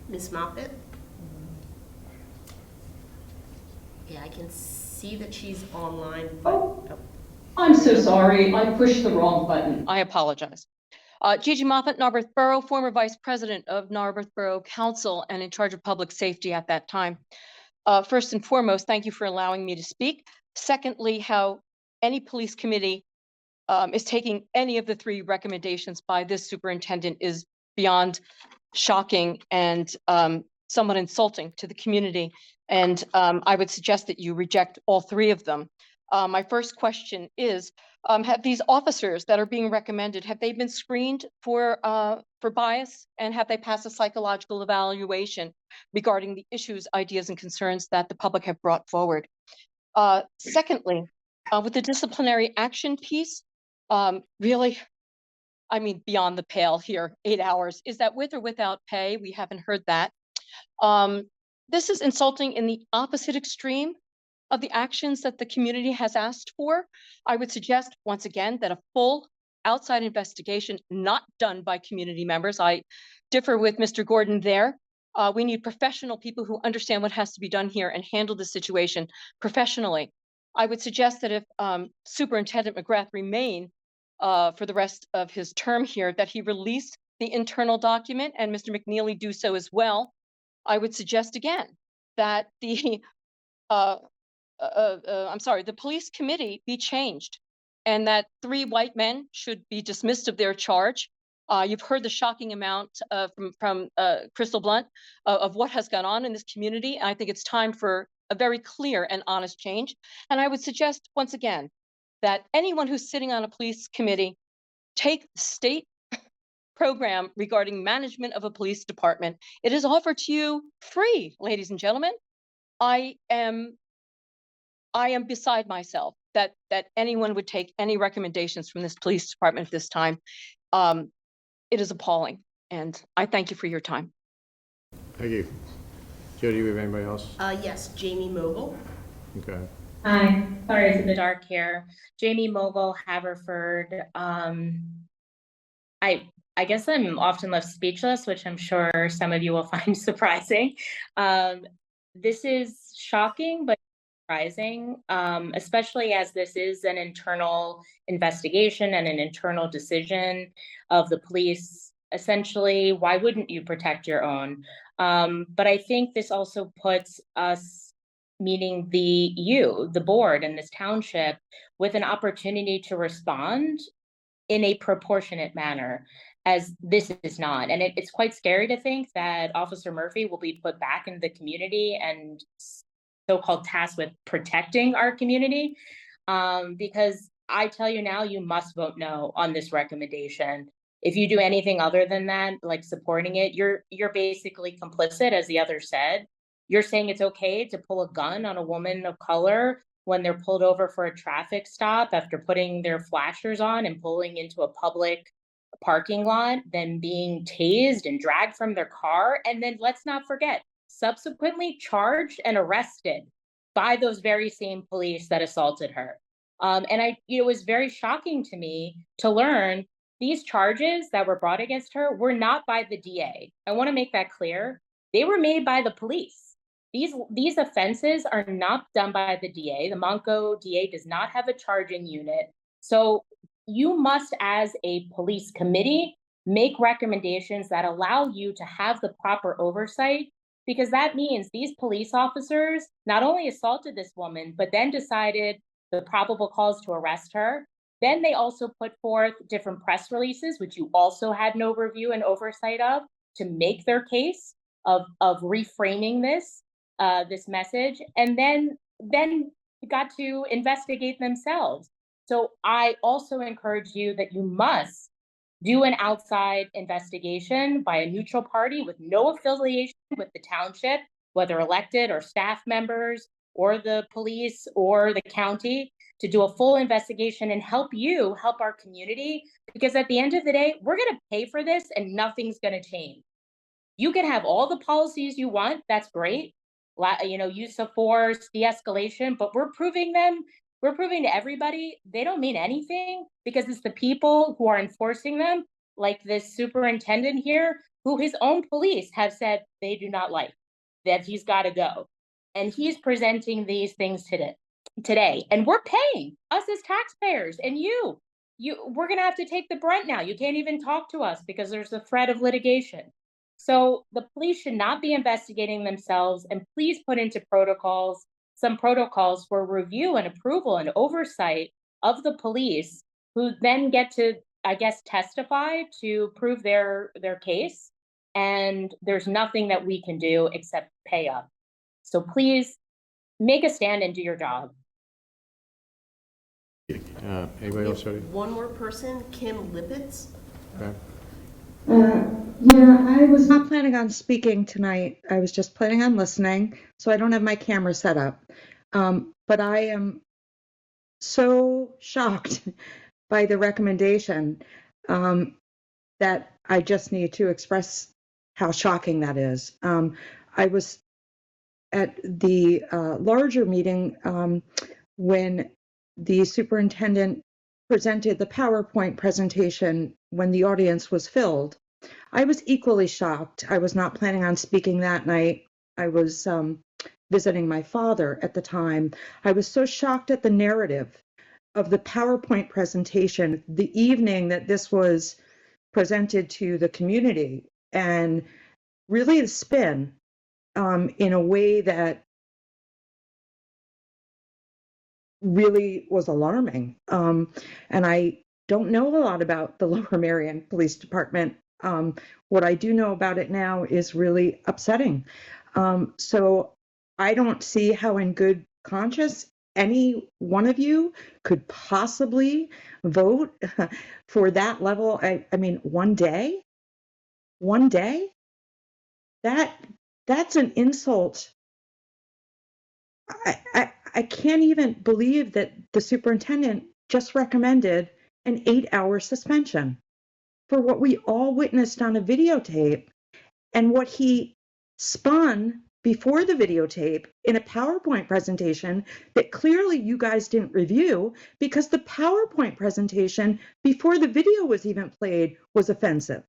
Ms. Moffett? Yeah, I can see that she's online. Oh, I'm so sorry. I pushed the wrong button. I apologize. Gigi Moffett, Narberth Borough, former Vice President of Narberth Borough Council and in charge of public safety at that time. First and foremost, thank you for allowing me to speak. Secondly, how any police committee is taking any of the 3 recommendations by this superintendent is beyond shocking and somewhat insulting to the community. And I would suggest that you reject all 3 of them. My first question is, have these officers that are being recommended, have they been screened for bias, and have they passed a psychological evaluation regarding the issues, ideas, and concerns that the public have brought forward? Secondly, with the disciplinary action piece, really, I mean, beyond the pale here, 8 hours. Is that with or without pay? We haven't heard that. This is insulting in the opposite extreme of the actions that the community has asked for. I would suggest, once again, that a full outside investigation not done by community members. I differ with Mr. Gordon there. We need professional people who understand what has to be done here and handle the situation professionally. I would suggest that if Superintendent McGrath remain for the rest of his term here, that he release the internal document and Mr. McNeely do so as well. I would suggest again that the the police committee be changed, and that 3 white men should be dismissed of their charge. You've heard the shocking amount from Crystal Blunt of what has gone on in this community. I think it's time for a very clear and honest change. And I would suggest once again that anyone who's sitting on a police committee take the state program regarding management of a police department. It is offered to you free, ladies and gentlemen. I am beside myself that anyone would take any recommendations from this police department at this time. It is appalling, and I thank you for your time. Thank you. Jody, do you have anybody else? Yes, Jamie Mogul. Okay. Hi, sorry it's in the dark here. Jamie Mogul, Haverford. I guess I'm often left speechless, which I'm sure some of you will find surprising. This is shocking, but surprising, especially as this is an internal investigation and an internal decision of the police. Essentially, why wouldn't you protect your own? But I think this also puts us, meaning the board and this township, with an opportunity to respond in a proportionate manner, as this is not. And it's quite scary to think that Officer Murphy will be put back into the community and so-called tasked with protecting our community, because I tell you now, you must vote no on this recommendation. If you do anything other than that, like supporting it, you're basically complicit, as the other said. You're saying it's okay to pull a gun on a woman of color when they're pulled over for a traffic stop after putting their flashers on and pulling into a public parking lot, then being tased and dragged from their car. And then let's not forget, subsequently charged and arrested by those very same police that assaulted her. And it was very shocking to me to learn these charges that were brought against her were not by the DA. I want to make that clear. They were made by the police. These offenses are not done by the DA. The Montgo DA does not have a charging unit. So you must, as a police committee, make recommendations that allow you to have the proper oversight, because that means these police officers not only assaulted this woman, but then decided the probable cause to arrest her. Then they also put forth different press releases, which you also had no review and oversight of, to make their case of reframing this message, and then got to investigate themselves. So I also encourage you that you must do an outside investigation by a neutral party with no affiliation with the township, whether elected or staff members or the police or the county, to do a full investigation and help our community. Because at the end of the day, we're going to pay for this and nothing's going to change. You can have all the policies you want. That's great. Use of force, de-escalation, but we're proving to everybody they don't mean anything, because it's the people who are enforcing them, like this superintendent here, who his own police have said they do not like, that he's got to go. And he's presenting these things today. And we're paying, us as taxpayers, and we're going to have to take the brunt now. You can't even talk to us because there's the threat of litigation. So the police should not be investigating themselves, and please put into some protocols for review and approval and oversight of the police, who then get to, I guess, testify to prove their case. And there's nothing that we can do except pay up. So please make a stand and do your job. Anybody else? One more person, Kim Lippitz. Okay. Yeah, I was not planning on speaking tonight. I was just planning on listening, so I don't have my camera set up. But I am so shocked by the recommendation that I just need to express how shocking that is. I was at the larger meeting when the superintendent presented the PowerPoint presentation when the audience was filled. I was equally shocked. I was not planning on speaking that night. I was visiting my father at the time, I was so shocked at the narrative of the PowerPoint presentation the evening that this was presented to the community, and really the spin in a way that really was alarming. And I don't know a lot about the Lower Merion Police Department. What I do know about it now is really upsetting. So I don't see how in good conscience any one of you could possibly vote for that level. I mean, one day, that's an insult. I can't even believe that the superintendent just recommended an 8-hour suspension for what we all witnessed on a videotape, and what he spun before the videotape in a PowerPoint presentation that clearly you guys didn't review, because the PowerPoint presentation before the video was even played was offensive.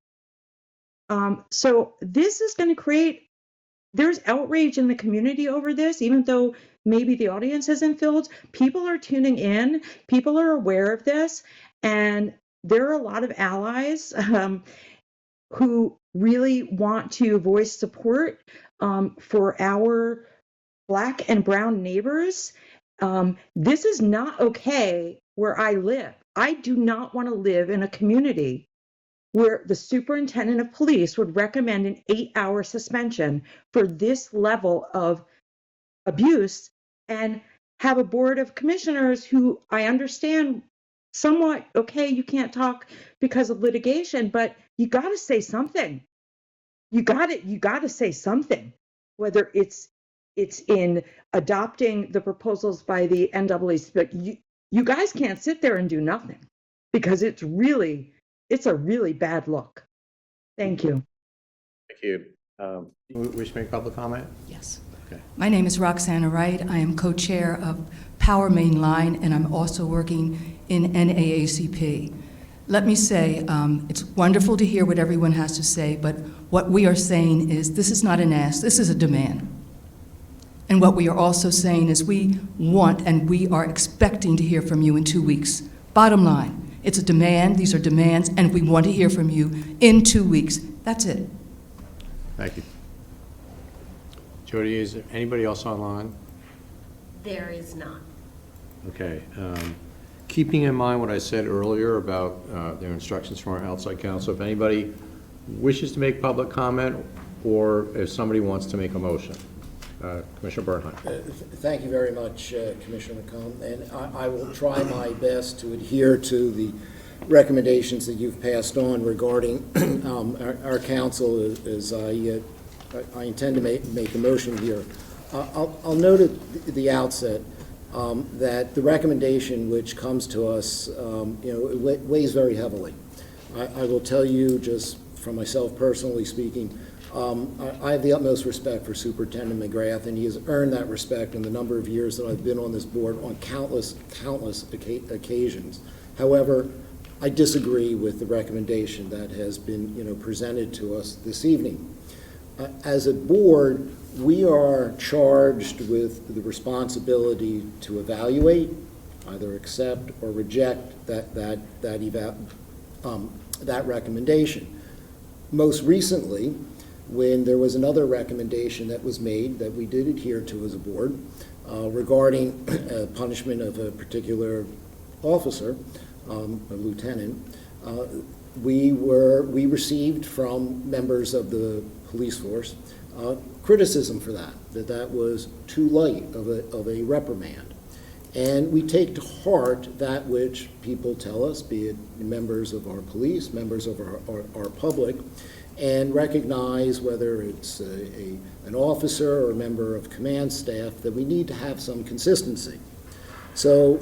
So this is going to create, there's outrage in the community over this, even though maybe the audience isn't filled. People are tuning in, people are aware of this, and there are a lot of allies who really want to voice support for our Black and brown neighbors. This is not okay where I live. I do not want to live in a community where the superintendent of police would recommend an 8-hour suspension for this level of abuse, and have a board of commissioners who, I understand somewhat, okay, you can't talk because of litigation, but you got to say something. You got to say something, whether it's in adopting the proposals by the NAACP, but you guys can't sit there and do nothing, because it's a really bad look. Thank you. Thank you. Wish to make public comment? Yes. Okay. My name is Roxana Wright. I am co-chair of Power Main Line, and I'm also working in NAACP. Let me say, it's wonderful to hear what everyone has to say, but what we are saying is this is not an ask, this is a demand. And what we are also saying is we want and we are expecting to hear from you in 2 weeks. Bottom line, it's a demand, these are demands, and we want to hear from you in 2 weeks. That's it. Thank you. Jody, is there anybody else online? There is not. Okay. Keeping in mind what I said earlier about their instructions from our outside counsel, if anybody wishes to make public comment, or if somebody wants to make a motion. Commissioner Bernheim. Thank you very much, Commissioner McComb, and I will try my best to adhere to the recommendations that you've passed on regarding our council as I intend to make a motion here. I'll note at the outset that the recommendation which comes to us, it weighs very heavily. I will tell you, just from myself personally speaking, I have the utmost respect for Superintendent McGrath, and he has earned that respect in the number of years that I've been on this board on countless occasions. However, I disagree with the recommendation that has been presented to us this evening. As a board, we are charged with the responsibility to evaluate, either accept or reject that recommendation. Most recently, when there was another recommendation that was made that we did adhere to as a board regarding punishment of a particular officer, a lieutenant, we received from members of the police force criticism for that was too light of a reprimand. And we take to heart that which people tell us, be it members of our police, members of our public, and recognize whether it's an officer or a member of command staff that we need to have some consistency. So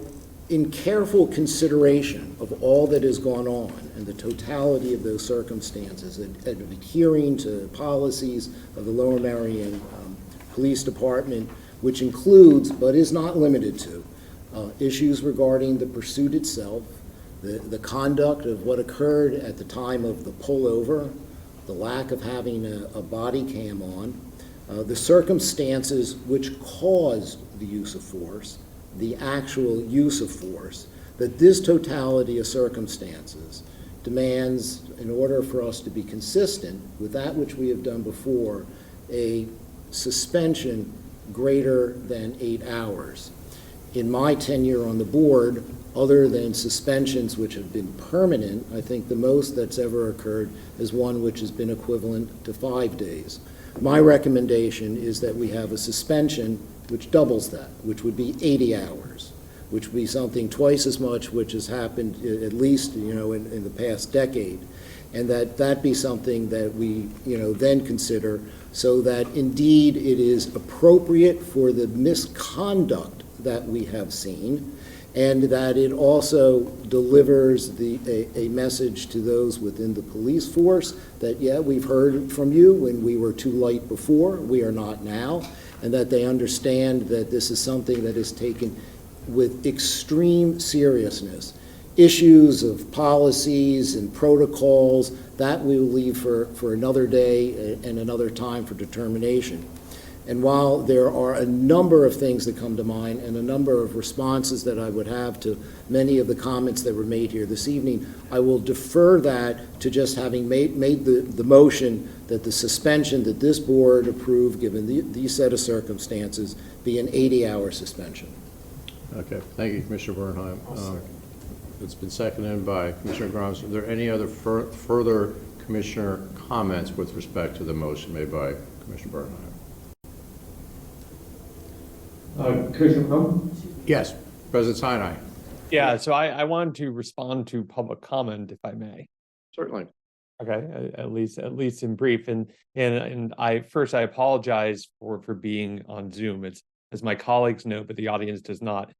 in careful consideration of all that has gone on and the totality of those circumstances, and adhering to policies of the Lower Merion Police Department, which includes, but is not limited to, issues regarding the pursuit itself, the conduct of what occurred at the time of the pullover, the lack of having a body cam on, The circumstances which caused the use of force, the actual use of force, that this totality of circumstances demands, in order for us to be consistent with that which we have done before, a suspension greater than 8 hours. In my tenure on the board, other than suspensions which have been permanent, I think the most that's ever occurred is one which has been equivalent to 5 days. My recommendation is that we have a suspension which doubles that, which would be 80 hours, which would be something twice as much which has happened at least, in the past decade, and that be something that we, then consider, so that indeed it is appropriate for the misconduct that we have seen, and that it also delivers a message to those within the police force that, yeah, we've heard from you when we were too light before, we are not now, and that they understand that this is something that is taken with extreme seriousness. Issues of policies and protocols, that we will leave for another day and another time for determination. And while there are a number of things that come to mind and a number of responses that I would have to many of the comments that were made here this evening, I will defer that to just having made the motion that the suspension that this board approved, given these set of circumstances, be an 80-hour suspension. Okay, thank you, Commissioner Bernheim. It's been seconded by Commissioner Grimes. Are there any other further commissioner comments with respect to the motion made by Commissioner Bernheim? Commissioner Crump? Yes, President Sinai. Yeah, so I wanted to respond to public comment, if I may. Certainly. Okay, at least in brief, and I apologize for being on Zoom. It's, as my colleagues know, but the audience does not.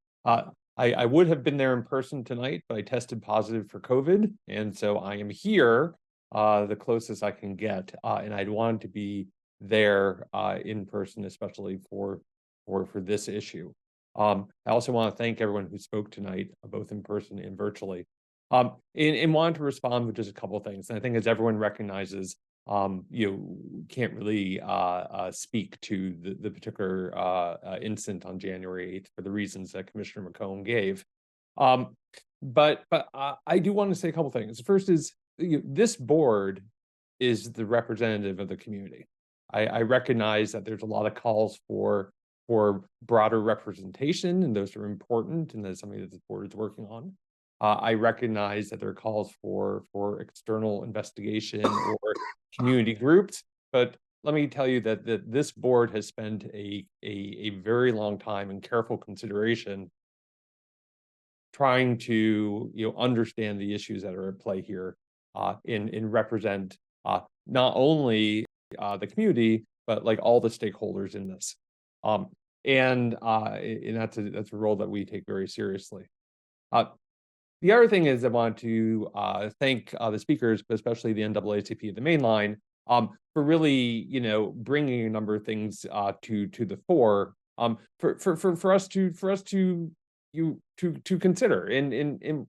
I would have been there in person tonight, but I tested positive for COVID, and so I am here, the closest I can get, and I'd wanted to be there in person, especially for this issue. I also want to thank everyone who spoke tonight, both in person and virtually. And wanted to respond with just a couple of things. And I think, as everyone recognizes, you can't really speak to the particular incident on January 8th for the reasons that Commissioner McComb gave. But I do want to say a couple of things. The first is, this board is the representative of the community. I recognize that there's a lot of calls for broader representation, and those are important, and that's something that the board is working on. I recognize that there are calls for external investigation or community groups, but let me tell you that this board has spent a very long time in careful consideration trying to understand the issues that are at play here, and represent not only the community, but like all the stakeholders in this. And that's a role that we take very seriously. The other thing is, I want to thank the speakers, but especially the NAACP of the main line, for really, bringing a number of things to the fore, for us to consider. And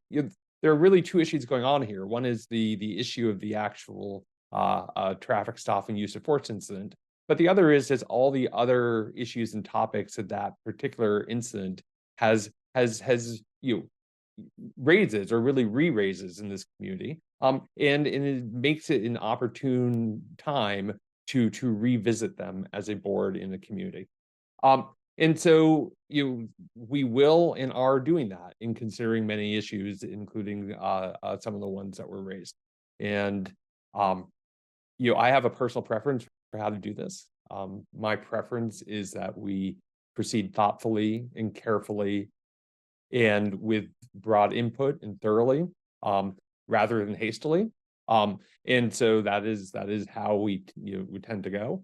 there are really two issues going on here. One is the issue of the actual traffic stop and use of force incident, but the other is all the other issues and topics that particular incident has raises, or really re-raises, in this community, and it makes it an opportune time to revisit them as a board in the community. And so we will and are doing that in considering many issues, including some of the ones that were raised. And I have a personal preference for how to do this. My preference is that we proceed thoughtfully and carefully and with broad input and thoroughly, rather than hastily. And so that is how we tend to go.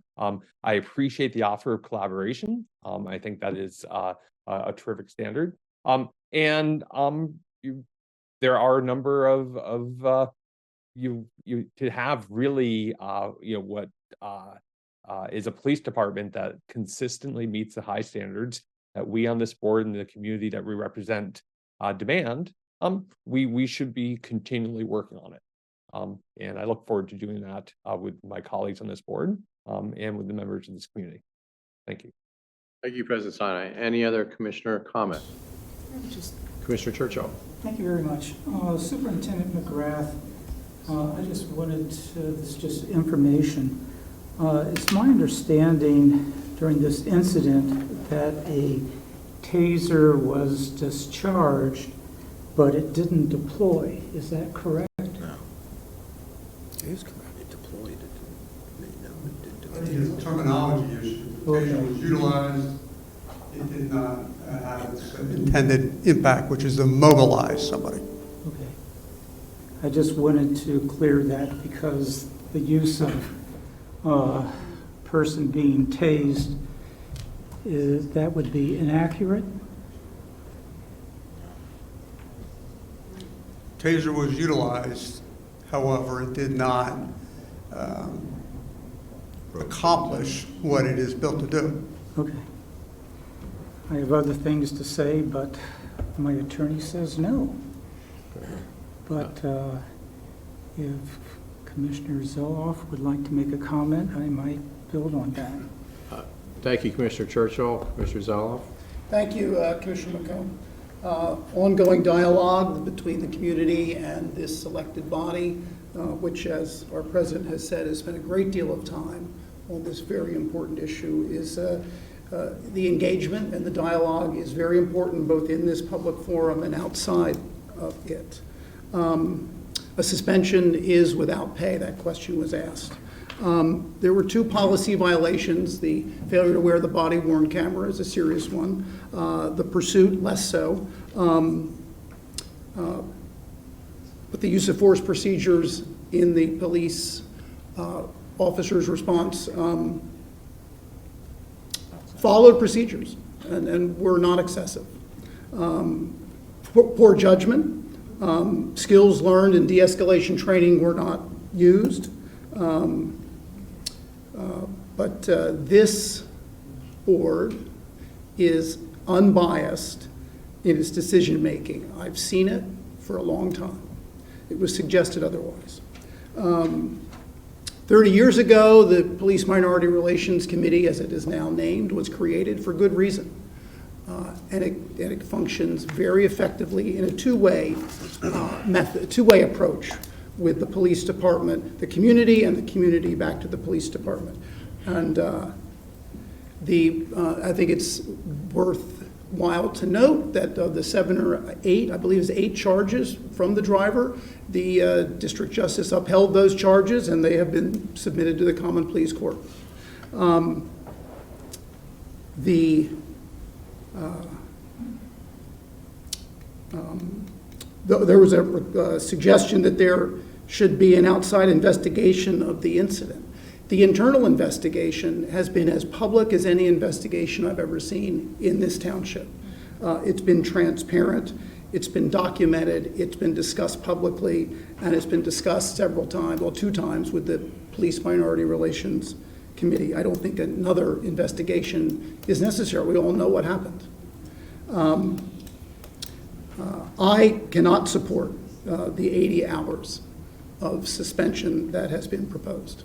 I appreciate the offer of collaboration. I think that is a terrific standard. And there are a number of to have really what is a police department that consistently meets the high standards that we on this board and the community that we represent demand. We should be continually working on it. And I look forward to doing that with my colleagues on this board. and with the members of this community. Thank you. Thank you, President Sinai. Any other commissioner comment? Commissioner Churchill. Thank you very much. Superintendent McGrath, I just wanted this just information. It's my understanding during this incident that a taser was discharged, but it didn't deploy. Is that correct? No. It is correct. It deployed. I think it's a terminology issue. Taser was utilized. It did not have its intended impact, which is to mobilize somebody. Okay. I just wanted to clear that because the use of person being tased, that would be inaccurate. Taser was utilized, however, it did not accomplish what it is built to do. Okay. I have other things to say, but my attorney says no. But if Commissioner Zeloff would like to make a comment, I might build on that. Thank you, Commissioner Churchill. Commissioner Zaloff. Thank you, Commissioner McComb. Ongoing dialogue between the community and this selected body, which, as our president has said, has spent a great deal of time on this very important issue, is the engagement and the dialogue is very important both in this public forum and outside of it. A suspension is without pay. That question was asked. There were two policy violations. The failure to wear the body-worn camera is a serious one. The pursuit, less so. But the use of force procedures in the police officer's response followed procedures and were not excessive. Poor judgment. Skills learned in de-escalation training were not used. But this board is unbiased in its decision-making. I've seen it for a long time. It was suggested otherwise. 30 years ago, the Police Minority Relations Committee, as it is now named, was created for good reason. And it functions very effectively in a two-way method, two-way approach with the police department, the community, and the community back to the police department. And I think it's worthwhile to note that of the 7 or 8, I believe it's 8 charges from the driver, the district justice upheld those charges and they have been submitted to the Common Pleas Court. There was a suggestion that there should be an outside investigation of the incident. The internal investigation has been as public as any investigation I've ever seen in this township. It's been transparent, it's been documented, it's been discussed publicly, and it's been discussed several times, well, 2 times with the Police Minority Relations Committee. I don't think another investigation is necessary. We all know what happened. I cannot support the 80 hours of suspension that has been proposed.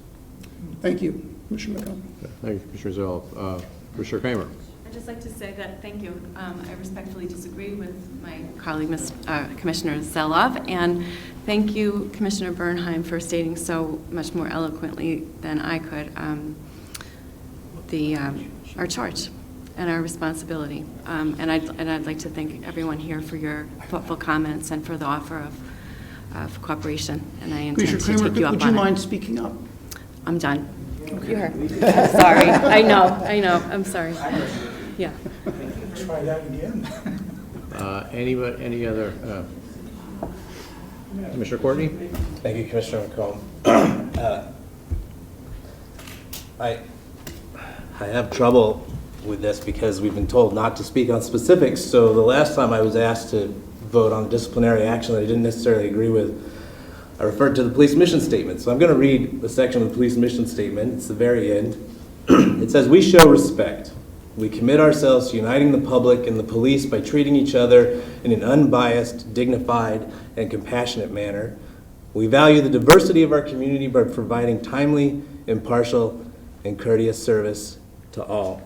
Thank you, Commissioner McComb. Thank you, Commissioner Zell. Commissioner Kramer. I'd just like to say that thank you. I respectfully disagree with my colleague, Commissioner Zeloff, and thank you, Commissioner Bernheim, for stating so much more eloquently than I could our charge and our responsibility. And I'd like to thank everyone here for your thoughtful comments and for the offer of cooperation. And I intend to take you up on it. Would you mind speaking up? I'm done. Okay. You heard. Sorry. I know. I'm sorry. Yeah. Try that again. Any other? Commissioner Courtney? Thank you, Commissioner McComb. I have trouble with this because we've been told not to speak on specifics. So the last time I was asked to vote on disciplinary action that I didn't necessarily agree with, I referred to the police mission statement. So I'm going to read a section of the police mission statement. It's the very end. It says, "We show respect. We commit ourselves to uniting the public and the police by treating each other in an unbiased, dignified, and compassionate manner. We value the diversity of our community by providing timely, impartial, and courteous service to all.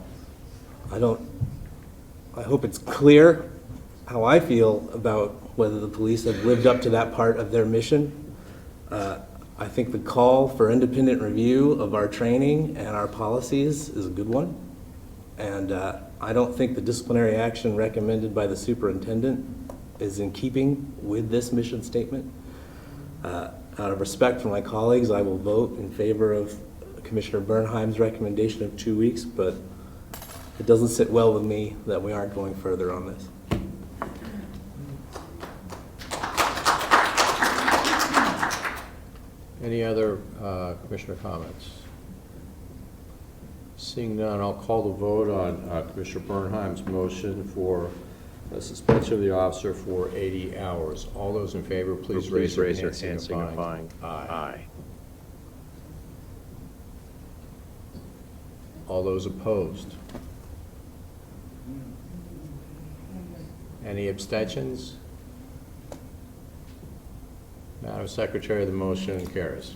I hope it's clear how I feel about whether the police have lived up to that part of their mission. I think the call for independent review of our training and our policies is a good one. And I don't think the disciplinary action recommended by the superintendent is in keeping with this mission statement. Out of respect for my colleagues, I will vote in favor of Commissioner Bernheim's recommendation of 2 weeks, but it doesn't sit well with me that we aren't going further on this. Any other commissioner comments? Seeing none, I'll call the vote on Commissioner Bernheim's motion for the suspension of the officer for 80 hours. All those in favor, please raise your hand signifying aye. All those opposed? Any abstentions? Madam Secretary, the motion carries.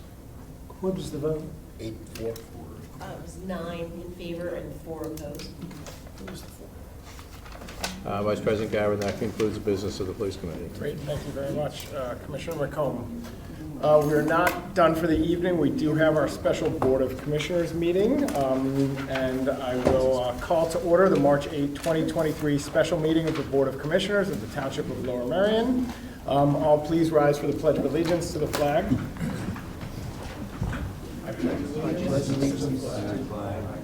What was the vote? 8-4. It was 9 in favor and 4 opposed. Vice President Gavin, that concludes the business of the Police Committee. Great, thank you very much, Commissioner McComb. We're not done for the evening. We do have our special Board of Commissioners meeting, and I will call to order the March 8, 2023 special meeting of the Board of Commissioners of the Township of Lower Merion. All please rise for the Pledge of Allegiance to the flag. I pledge allegiance to the flag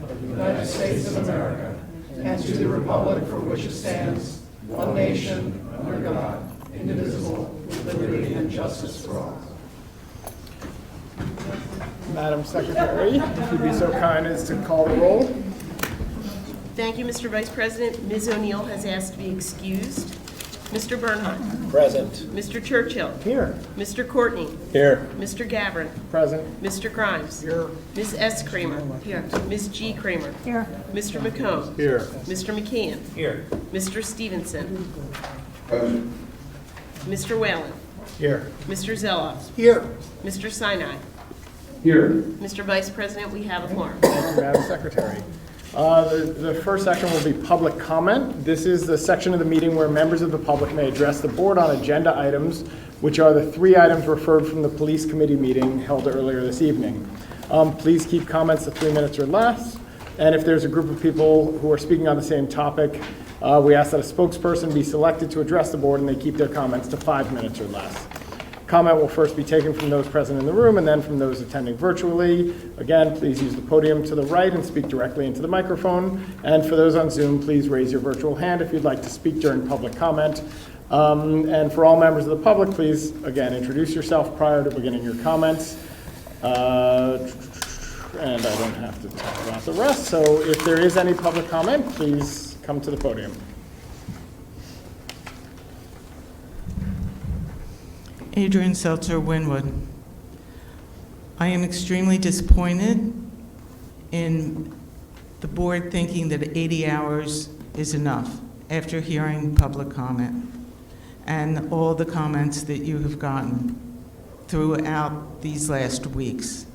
of the United States of America and to the republic for which it stands, one nation, under God, indivisible, with liberty and justice for all. Madam Secretary, if you'd be so kind as to call the roll. Thank you, Mr. Vice President. Ms. O'Neill has asked to be excused. Mr. Bernheim. Present. Mr. Churchill. Here. Mr. Courtney. Here. Mr. Gavin. Present. Mr. Grimes. Here. Ms. S. Kramer. Here. Ms. G. Kramer. Here. Mr. McComb. Here. Mr. McKeon. Here. Mr. Stevenson. Mr. Whalen. Here. Mr. Zeloff. Here. Mr. Sinai. Here. Mr. Vice President, we have a quorum. Thank you, Madam Secretary. The first section will be public comment. This is the section of the meeting where members of the public may address the board on agenda items, which are the 3 items referred from the Police Committee meeting held earlier this evening. Please keep comments to 3 minutes or less. And if there's a group of people who are speaking on the same topic, we ask that a spokesperson be selected to address the board and they keep their comments to 5 minutes or less. Comment will first be taken from those present in the room and then from those attending virtually. Again, please use the podium to the right and speak directly into the microphone. And for those on Zoom, please raise your virtual hand if you'd like to speak during public comment. And for all members of the public, please, again, introduce yourself prior to beginning your comments. And I don't have to talk about the rest. So if there is any public comment, please come to the podium. Adrian Seltzer, Wynwood. I am extremely disappointed in the board thinking that 80 hours is enough after hearing public comment and all the comments that you have gotten throughout these last weeks.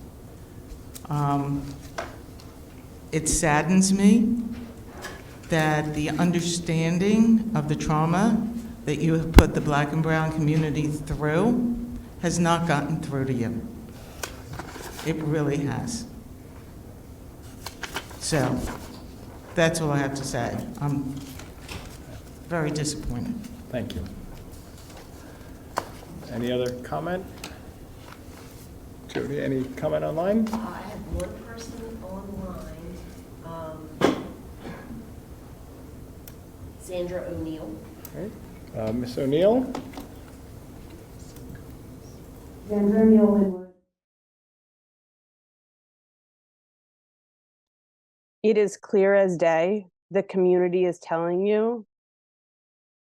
It saddens me that the understanding of the trauma that you have put the Black and brown community through has not gotten through to you. It really has. So that's all I have to say. I'm very disappointed. Thank you. Any other comment? Jody, any comment online? I have one person online, Sandra O'Neill. Okay. Ms. O'Neill? Sandra O'Neill, Wynwood. It is clear as day. The community is telling you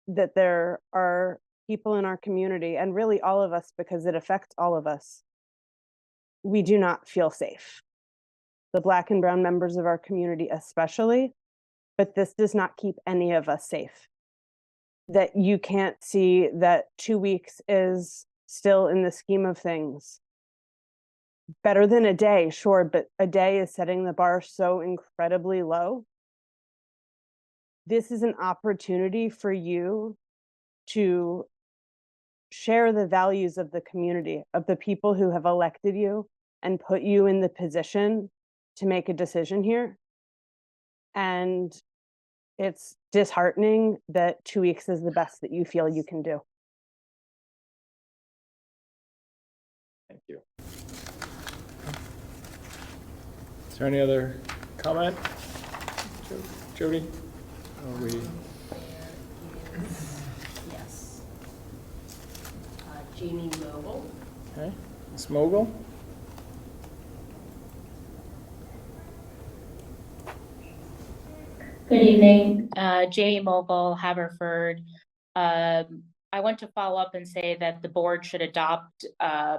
that there are people in our community, and really all of us, because it affects all of us. We do not feel safe. The Black and brown members of our community especially, but this does not keep any of us safe. That you can't see that 2 weeks is still in the scheme of things better than a day, sure, but a day is setting the bar so incredibly low. This is an opportunity for you to share the values of the community, of the people who have elected you and put you in the position to make a decision here. And it's disheartening that 2 weeks is the best that you feel you can do. Thank you. Is there any other comment? Jody? Are we? Yes. Jamie Mogul. Okay. Ms. Mogul? Good evening, Jamie Mogul, Haverford. I want to follow up and say that the board should adopt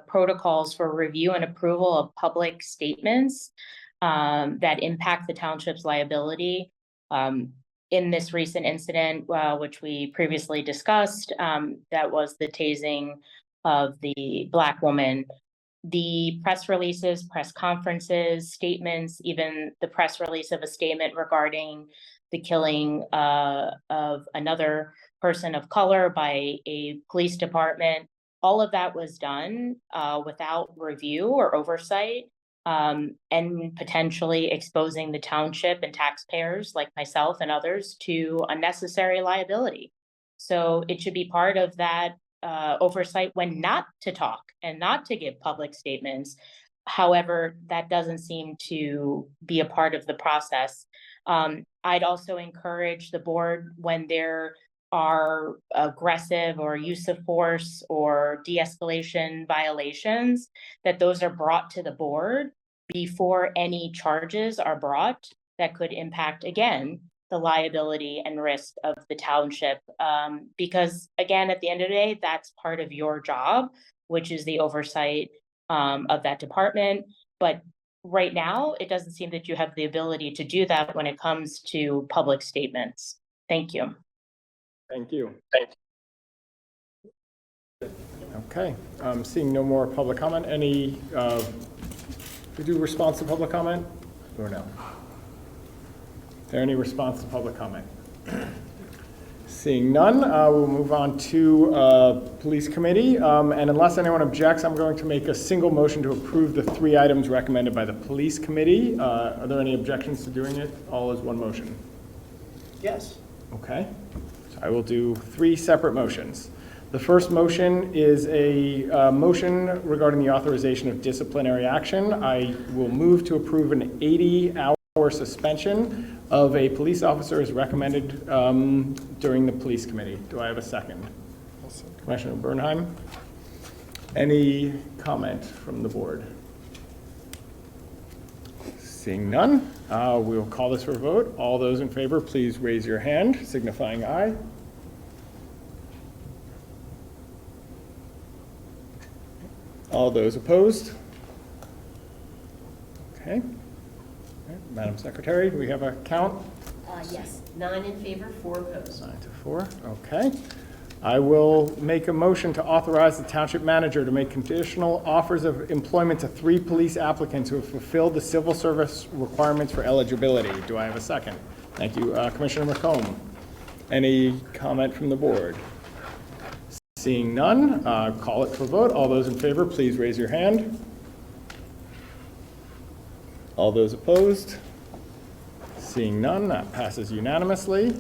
protocols for review and approval of public statements that impact the township's liability. In this recent incident, which we previously discussed, that was the tasing of the Black woman. The press releases, press conferences, statements, even the press release of a statement regarding the killing of another person of color by a police department, all of that was done without review or oversight, and potentially exposing the township and taxpayers like myself and others to unnecessary liability. So it should be part of that oversight when not to talk and not to give public statements. However, that doesn't seem to be a part of the process. I'd also encourage the board, when there are aggressive or use of force or de-escalation violations, that those are brought to the board before any charges are brought that could impact, again, the liability and risk of the township. Because again, at the end of the day, that's part of your job, which is the oversight of that department. But right now, it doesn't seem that you have the ability to do that when it comes to public statements. Thank you. Thank you. Okay, seeing no more public comment, any, we do response to public comment or no? Is there any response to public comment? Seeing none, we'll move on to Police Committee. And unless anyone objects, I'm going to make a single motion to approve the 3 items recommended by the Police Committee. Are there any objections to doing it all as one motion? Yes. Okay, so I will do 3 separate motions. The first motion is a motion regarding the authorization of disciplinary action. I will move to approve an 80-hour suspension of a police officer as recommended during the Police Committee. Do I have a second? Commissioner Bernheim? Any comment from the board? Seeing none, we'll call this for a vote. All those in favor, please raise your hand, signifying aye. All those opposed? Okay. Madam Secretary, do we have a count? Yes, 9 in favor, 4 opposed. 9 to 4, okay. I will make a motion to authorize the township manager to make conditional offers of employment to 3 police applicants who have fulfilled the civil service requirements for eligibility. Do I have a second? Thank you. Commissioner McComb, any comment from the board? Seeing none, call it for vote. All those in favor, please raise your hand. All those opposed? Seeing none, that passes unanimously.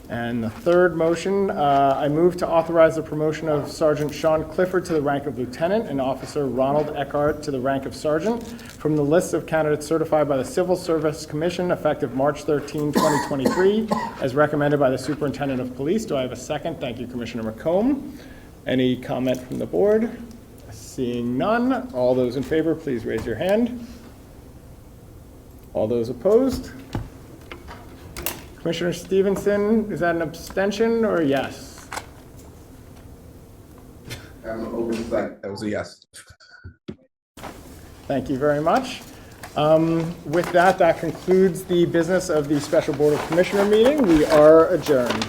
And the third motion, I move to authorize the promotion of Sergeant Sean Clifford to the rank of lieutenant and Officer Ronald Eckhart to the rank of sergeant from the list of candidates certified by the Civil Service Commission effective March 13, 2023, as recommended by the Superintendent of Police. Do I have a second? Thank you, Commissioner McComb. Any comment from the board? Seeing none, all those in favor, please raise your hand. All those opposed? Commissioner Stevenson, is that an abstention or a yes? I'm oversight. That was a yes. Thank you very much. With that, that concludes the business of the Special Board of Commissioner meeting. We are adjourned.